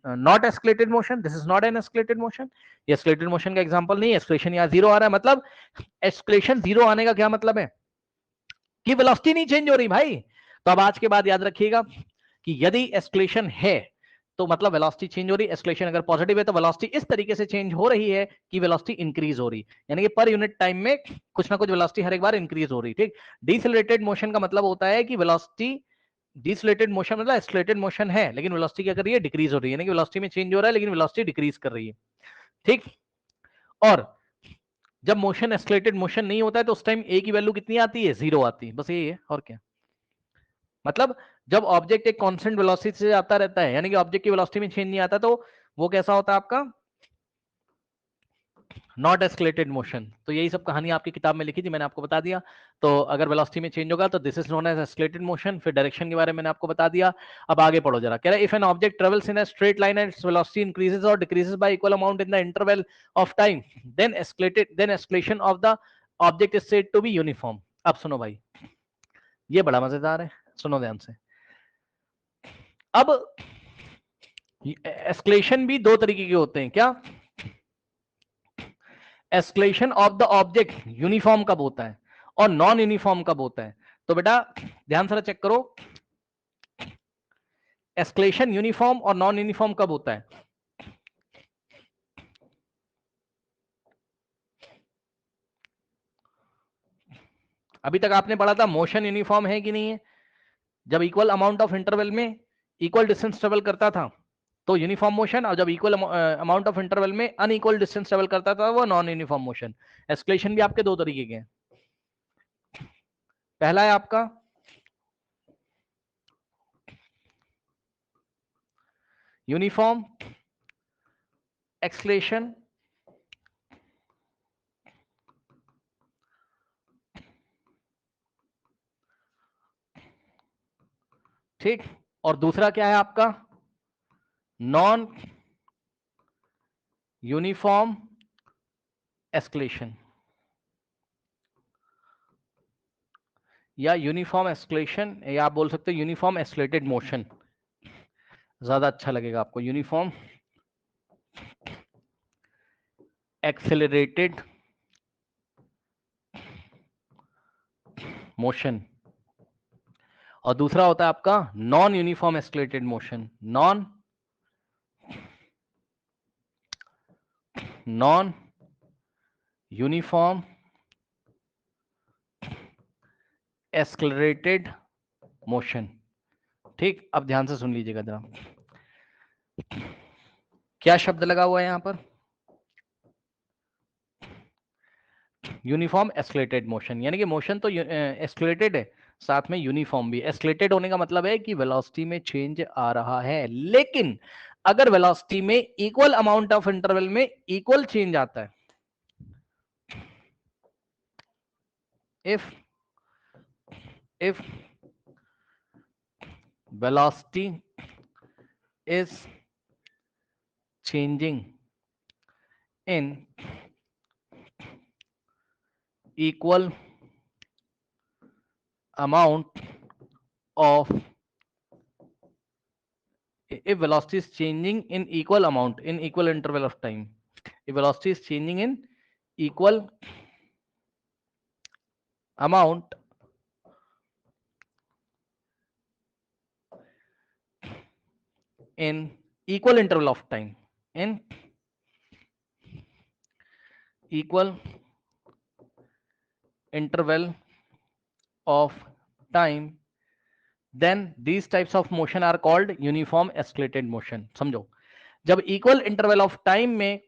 not escalated motion, this is not an escalated motion, ये एस्केलेटेड मोशन का एग्जांपल नहीं है, एस्केलेशन यहाँ 0 आ रहा है, मतलब एस्केलेशन 0 आने का क्या मतलब है कि वेलोसिटी नहीं चेंज हो रही भाई। तो अब आज के बाद याद रखिएगा कि यदि एस्केलेशन है तो मतलब वेलोसिटी चेंज हो रही है, एस्केलेशन अगर पॉजिटिव है तो वेलोसिटी इस तरीके से चेंज हो रही है कि वेलोसिटी इंक्रीज हो रही, यानी कि पर यूनिट टाइम में कुछ ना कुछ वेलोसिटी हर एक बार इंक्रीज हो रही, ठीक। डिसेलेरेटेड मोशन का मतलब होता है कि वेलोसिटी, डिसेलेरेटेड मोशन मतलब एक्सेलरेटेड मोशन है लेकिन वेलोसिटी क्या कर रही है, डिक्रीज हो रही है, यानी कि वेलोसिटी में चेंज हो रहा है लेकिन वेलोसिटी डिक्रीज कर रही है, ठीक। और जब मोशन एक्सेलरेटेड मोशन नहीं होता है तो उस टाइम ए की वैल्यू कितनी आती है, 0 आती है, बस यही है और क्या। मतलब जब ऑब्जेक्ट एक कांस्टेंट वेलोसिटी से आता रहता है, यानी कि ऑब्जेक्ट की वेलोसिटी में चेंज नहीं आता, तो वो कैसा होता है आपका, नॉट एस्केलेटेड मोशन। तो यही सब कहानी आपकी किताब में लिखी थी, मैंने आपको बता दिया। तो अगर वेलोसिटी में चेंज होगा तो this is known as accelerated motion, फिर डायरेक्शन के बारे में मैंने आपको बता दिया। अब आगे पढ़ो जरा, कह रहा है if an object travels in a straight line and its velocity increases और decreases by equal amount in the interval of time, then acceleration of the object is said to be uniform. अब सुनो भाई, ये बड़ा मजेदार है, सुनो ध्यान से। अब एस्केलेशन भी दो तरीके के होते हैं, क्या? Escalation of the object uniform कब होता है और नॉन यूनिफॉर्म कब होता है? तो बेटा ध्यान से चेक करो, एस्केलेशन यूनिफॉर्म और नॉन यूनिफॉर्म कब होता है? अभी तक आपने पढ़ा था मोशन यूनिफॉर्म है कि नहीं है, जब इक्वल अमाउंट ऑफ इंटरवल में इक्वल डिस्टेंस ट्रेवल करता था तो यूनिफॉर्म मोशन, और जब इक्वल अमाउंट ऑफ इंटरवल में अनइक्वल डिस्टेंस ट्रेवल करता था वो नॉन यूनिफॉर्म मोशन। एस्केलेशन भी आपके दो तरीके के हैं। पहला है आपका यूनिफॉर्म एक्सेलेरेशन, ठीक, और दूसरा क्या है आपका नॉन यूनिफॉर्म एस्केलेशन या यूनिफॉर्म एस्केलेशन, या आप बोल सकते हो यूनिफॉर्म एस्केलेटेड मोशन, ज्यादा अच्छा लगेगा आपको। यूनिफॉर्म एक्सेलरेटेड मोशन, और दूसरा होता है आपका non uniform accelerated motion. Non uniform accelerated motion, ठीक। अब ध्यान से सुन लीजिएगा जरा, क्या शब्द लगा हुआ है यहां पर? यूनिफॉर्म एस्केलेटेड मोशन, यानी कि मोशन तो एस्केलेटेड है, साथ में यूनिफॉर्म भी। एस्केलेटेड होने का मतलब है कि वेलोसिटी में चेंज आ रहा है, लेकिन अगर वेलोसिटी में इक्वल अमाउंट ऑफ इंटरवल में इक्वल चेंज आता है, if velocity is changing in equal amount of, if velocity is changing in equal amount in equal interval of time, if velocity is changing in equal amount in equal interval of time, in equal interval of time, then these types of motion are called uniform escalated motion। समझो, जब equal interval of time में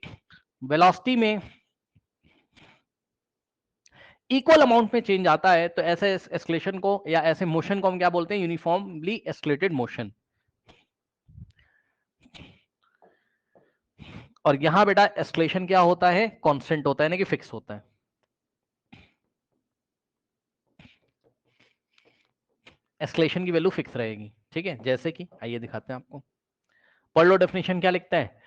velocity में equal amount में change आता है तो ऐसे escalation को या ऐसे मोशन को हम क्या बोलते हैं? Uniformly escalated motion. और यहां बेटा एस्केलेशन क्या होता है? कांस्टेंट होता है, यानी कि फिक्स होता है। एस्केलेशन की वैल्यू फिक्स रहेगी, ठीक है। जैसे कि आइए दिखाते हैं आपको, पढ़ लो डेफिनेशन क्या लिखता है।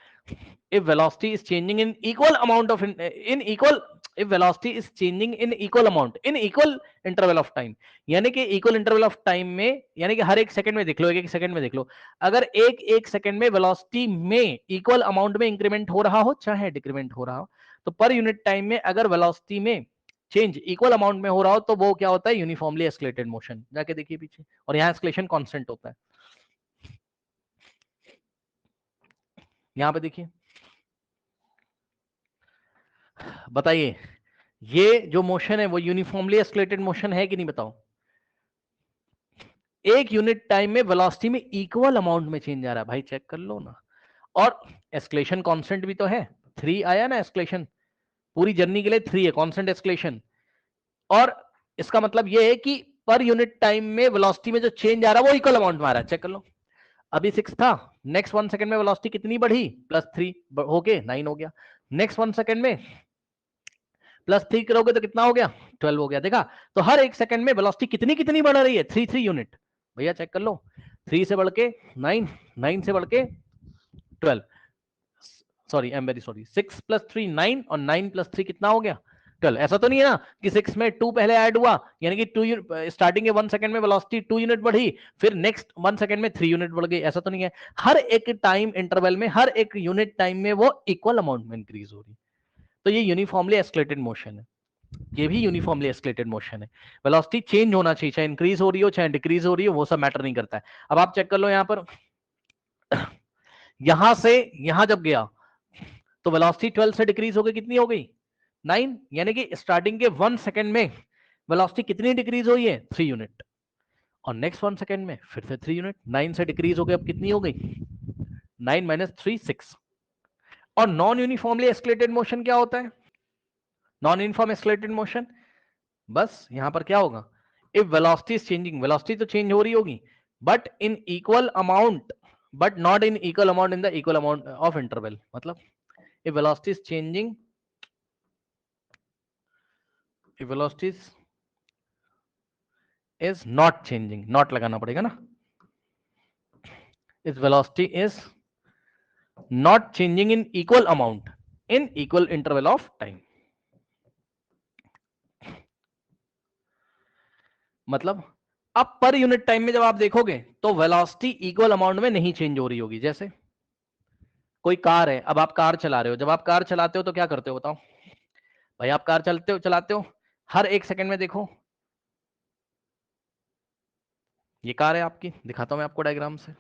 if velocity is changing in equal amount of in equal if velocity is changing in equal amount in equal interval of time, यानी कि इक्वल इंटरवल ऑफ टाइम में, यानी कि हर एक सेकंड में देख लो, एक सेकंड में देख लो, अगर एक सेकंड में वेलोसिटी में इक्वल अमाउंट में इंक्रीमेंट हो रहा हो चाहे डिक्रीमेंट हो रहा हो, तो पर यूनिट टाइम में अगर वेलोसिटी में चेंज इक्वल अमाउंट में हो रहा हो तो वो क्या होता है? Uniformly escalated motion. जाके देखिए पीछे, और यहाँ एस्केलेशन कांस्टेंट होता है। यहां पे देखिए, बताइए ये जो मोशन है वो यूनिफॉर्मली एस्केलेटेड मोशन है कि नहीं? बताओ। एक यूनिट टाइम में वेलोसिटी में इक्वल अमाउंट में चेंज आ रहा है, भाई चेक कर लो ना। और एस्केलेशन कांस्टेंट भी तो है, 3 आया ना एस्केलेशन, पूरी जर्नी के लिए 3 है कांस्टेंट एस्केलेशन। और इसका मतलब ये है कि पर यूनिट टाइम में वेलोसिटी में जो चेंज आ रहा है वो इक्वल अमाउंट में आ रहा है। चेक कर लो, अभी 6 था, नेक्स्ट 1 सेकंड में वेलोसिटी कितनी बढ़ी? +3 होके 9 हो गया। नेक्स्ट 1 सेकंड में +3 करोगे तो कितना हो गया? 12 हो गया। देखा, तो हर एक सेकंड में वेलोसिटी कितनी कितनी बढ़ रही है? 3 यूनिट। भैया चेक कर लो, 3 से बढ़ के 9, 9 से बढ़ के 12, sorry I am very sorry, 6 + 3 9, और 9 + 3 कितना हो गया? 12। ऐसा तो नहीं है ना कि 6 में 2 पहले ऐड हुआ, यानी कि 2 स्टार्टिंग के 1 सेकंड में वेलोसिटी 2 यूनिट बढ़ी, फिर नेक्स्ट 1 सेकंड में 3 यूनिट बढ़ गई, ऐसा तो नहीं है। हर एक टाइम इंटरवल में, हर एक यूनिट टाइम में वो इक्वल अमाउंट में इंक्रीज हो रही। तो ये यूनिफॉर्मली एस्केलेटेड मोशन है, ये भी यूनिफॉर्मली एस्केलेटेड मोशन है। वेलोसिटी चेंज होना चाहिए, चाहे इंक्रीज हो रही हो चाहे डिक्रीज हो रही हो, वो सब मैटर नहीं करता है। अब आप चेक कर लो यहां पर, यहां से यहां जब गया तो वेलोसिटी 12 से डिक्रीज हो गई, कितनी हो गई 9, यानी कि स्टार्टिंग के 1 सेकंड में वेलोसिटी कितनी डिक्रीज हुई है 3 यूनिट, और नेक्स्ट 1 सेकंड में फिर से 3 यूनिट, 9 से डिक्रीज हो गई, अब कितनी हो गई 9 माइनस 3 6। और नॉन यूनिफॉर्मली एस्केलेटेड मोशन क्या होता है, नॉन यूनिफॉर्म एस्केलेटेड मोशन, बस यहां पर क्या होगा, if velocity is changing, velocity तो चेंज हो रही होगी but in equal amount, but not in equal amount in the equal amount of interval. मतलब if velocity is changing, if velocity is not changing, not लगाना पड़ेगा ना, if velocity is not changing in equal amount in equal interval of time, मतलब अब पर unit time में जब आप देखोगे तो वेलोसिटी इक्वल अमाउंट में नहीं चेंज हो रही होगी। जैसे कोई कार है, अब आप कार चला रहे हो, जब आप कार चलाते हो तो क्या करते हो बताओ भाई, आप कार चलाते हो हर एक सेकंड में देखो, ये कार है आपकी, दिखाता हूं मैं आपको डायग्राम से।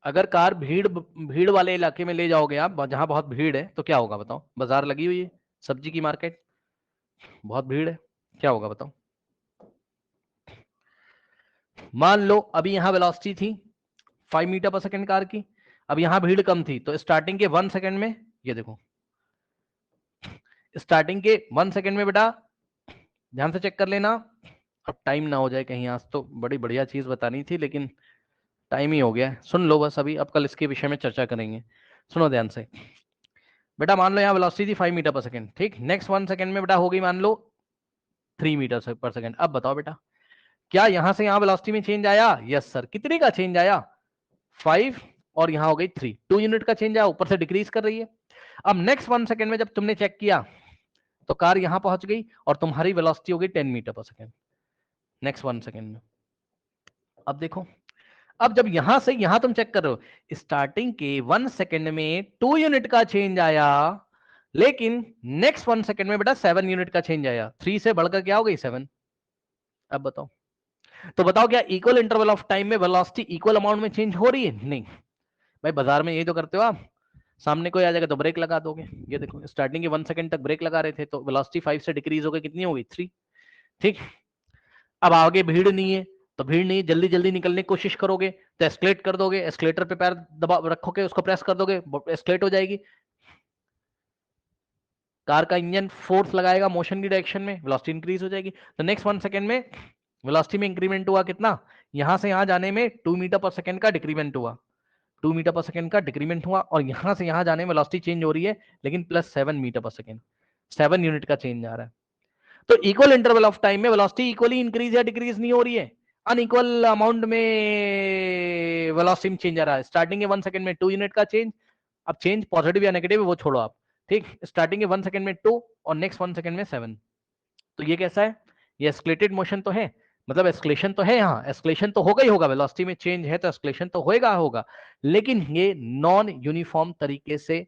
अगर कार भीड़ भीड़ वाले इलाके में ले जाओगे आप, जहां बहुत भीड़ है, तो क्या होगा बताओ, बाजार लगी हुई है, सब्जी की मार्केट, बहुत भीड़ है, क्या होगा बताओ। मान लो अभी यहां वेलोसिटी थी 5 मीटर पर सेकंड कार की, अब यहां भीड़ कम थी, तो स्टार्टिंग के 1 सेकंड में, ये देखो स्टार्टिंग के 1 सेकंड में बेटा, ध्यान से चेक कर लेना, अब टाइम ना हो जाए कहीं, आज तो बड़ी बढ़िया चीज बतानी थी लेकिन टाइम ही हो गया है, सुन लो बस अभी, अब कल इसके विषय में चर्चा करेंगे, सुनो ध्यान से। बेटा मान लो यहाँ वेलोसिटी थी 5 मीटर पर सेकंड, ठीक, नेक्स्ट 1 सेकंड में बेटा हो गई मान लो 3 मीटर पर सेकंड। अब बताओ बेटा, क्या यहां से यहां वेलोसिटी में चेंज आया, यस सर, कितने का चेंज आया 5, और यहां हो गई 3, 2 यूनिट का चेंज आया, ऊपर से डिक्रीज कर रही है। अब नेक्स्ट 1 सेकंड में जब तुमने चेक किया तो कार यहां पहुंच गई और तुम्हारी वेलोसिटी हो गई 10 metre per second next 1 second में। अब देखो, अब जब यहां से यहां तुम चेक कर रहे हो, स्टार्टिंग के 1 सेकंड में 2 यूनिट का चेंज आया, लेकिन नेक्स्ट 1 सेकंड में बेटा 7 यूनिट का चेंज आया, 3 से बढ़कर क्या हो गई 7। अब बताओ, तो बताओ क्या इक्वल इंटरवल ऑफ टाइम में वेलोसिटी इक्वल अमाउंट में चेंज हो रही है, नहीं भाई, बाजार में यही तो करते हो आप, सामने कोई आ जाएगा तो ब्रेक लगा दोगे, ये देखो स्टार्टिंग के 1 सेकंड तक ब्रेक लगा रहे थे तो वेलोसिटी 5 से डिक्रीज हो गई, कितनी हो गई 3, ठीक। अब आगे भीड़ नहीं है, तो भीड़ नहीं, जल्दी जल्दी निकलने की कोशिश करोगे तो एस्केलेट कर दोगे, एस्केलेटर पे पैर दबा रखोगे, उसको प्रेस कर दोगे, एस्केलेट हो जाएगी, कार का इंजन फोर्स लगाएगा मोशन की डायरेक्शन में, वेलोसिटी इंक्रीज हो जाएगी। तो नेक्स्ट 1 सेकंड में वेलोसिटी में इंक्रीमेंट हुआ कितना, यहां से यहां जाने में 2 मीटर पर सेकंड का डिक्रीमेंट हुआ, 2 मीटर पर सेकंड का डिक्रीमेंट हुआ, और यहां से यहां जाने में वेलोसिटी चेंज हो रही है लेकिन plus 7 metre per second, 7 unit का चेंज आ रहा है। तो इक्वल इंटरवल ऑफ टाइम में वेलोसिटी इक्वली इंक्रीज या डिक्रीज नहीं हो रही है, अनइक्वल अमाउंट में वेलोसिटी में चेंज आ रहा है। स्टार्टिंग के 1 सेकंड में 2 यूनिट का चेंज, अब चेंज पॉजिटिव या नेगेटिव वो छोड़ो आप, ठीक, स्टार्टिंग के 1 सेकंड में 2 और नेक्स्ट 1 सेकंड में 7। तो ये कैसा है, ये एस्केलेटेड मोशन तो है, मतलब एस्केलेशन तो है, यहाँ एस्केलेशन तो होगा ही होगा, वेलोसिटी में चेंज है तो एस्केलेशन तो होगा, लेकिन ये नॉन यूनिफॉर्म तरीके से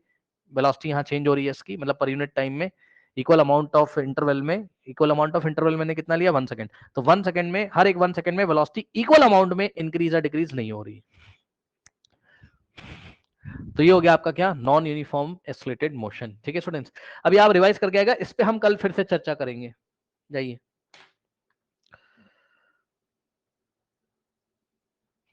वेलोसिटी यहाँ चेंज हो रही है इसकी, मतलब पर यूनिट टाइम में इक्वल अमाउंट ऑफ इंटरवल में, इक्वल अमाउंट ऑफ इंटरवल मैंने कितना लिया 1 सेकंड, तो 1 सेकंड में, हर एक 1 सेकंड में वेलोसिटी इक्वल अमाउंट में इंक्रीज या डिक्रीज नहीं हो रही। तो ये हो गया आपका क्या, नॉन यूनिफॉर्म एस्केलेटेड मोशन, ठीक है स्टूडेंट्स। अभी आप रिवाइज करके आएगा, इस पे हम कल फिर से चर्चा करेंगे, जाइए।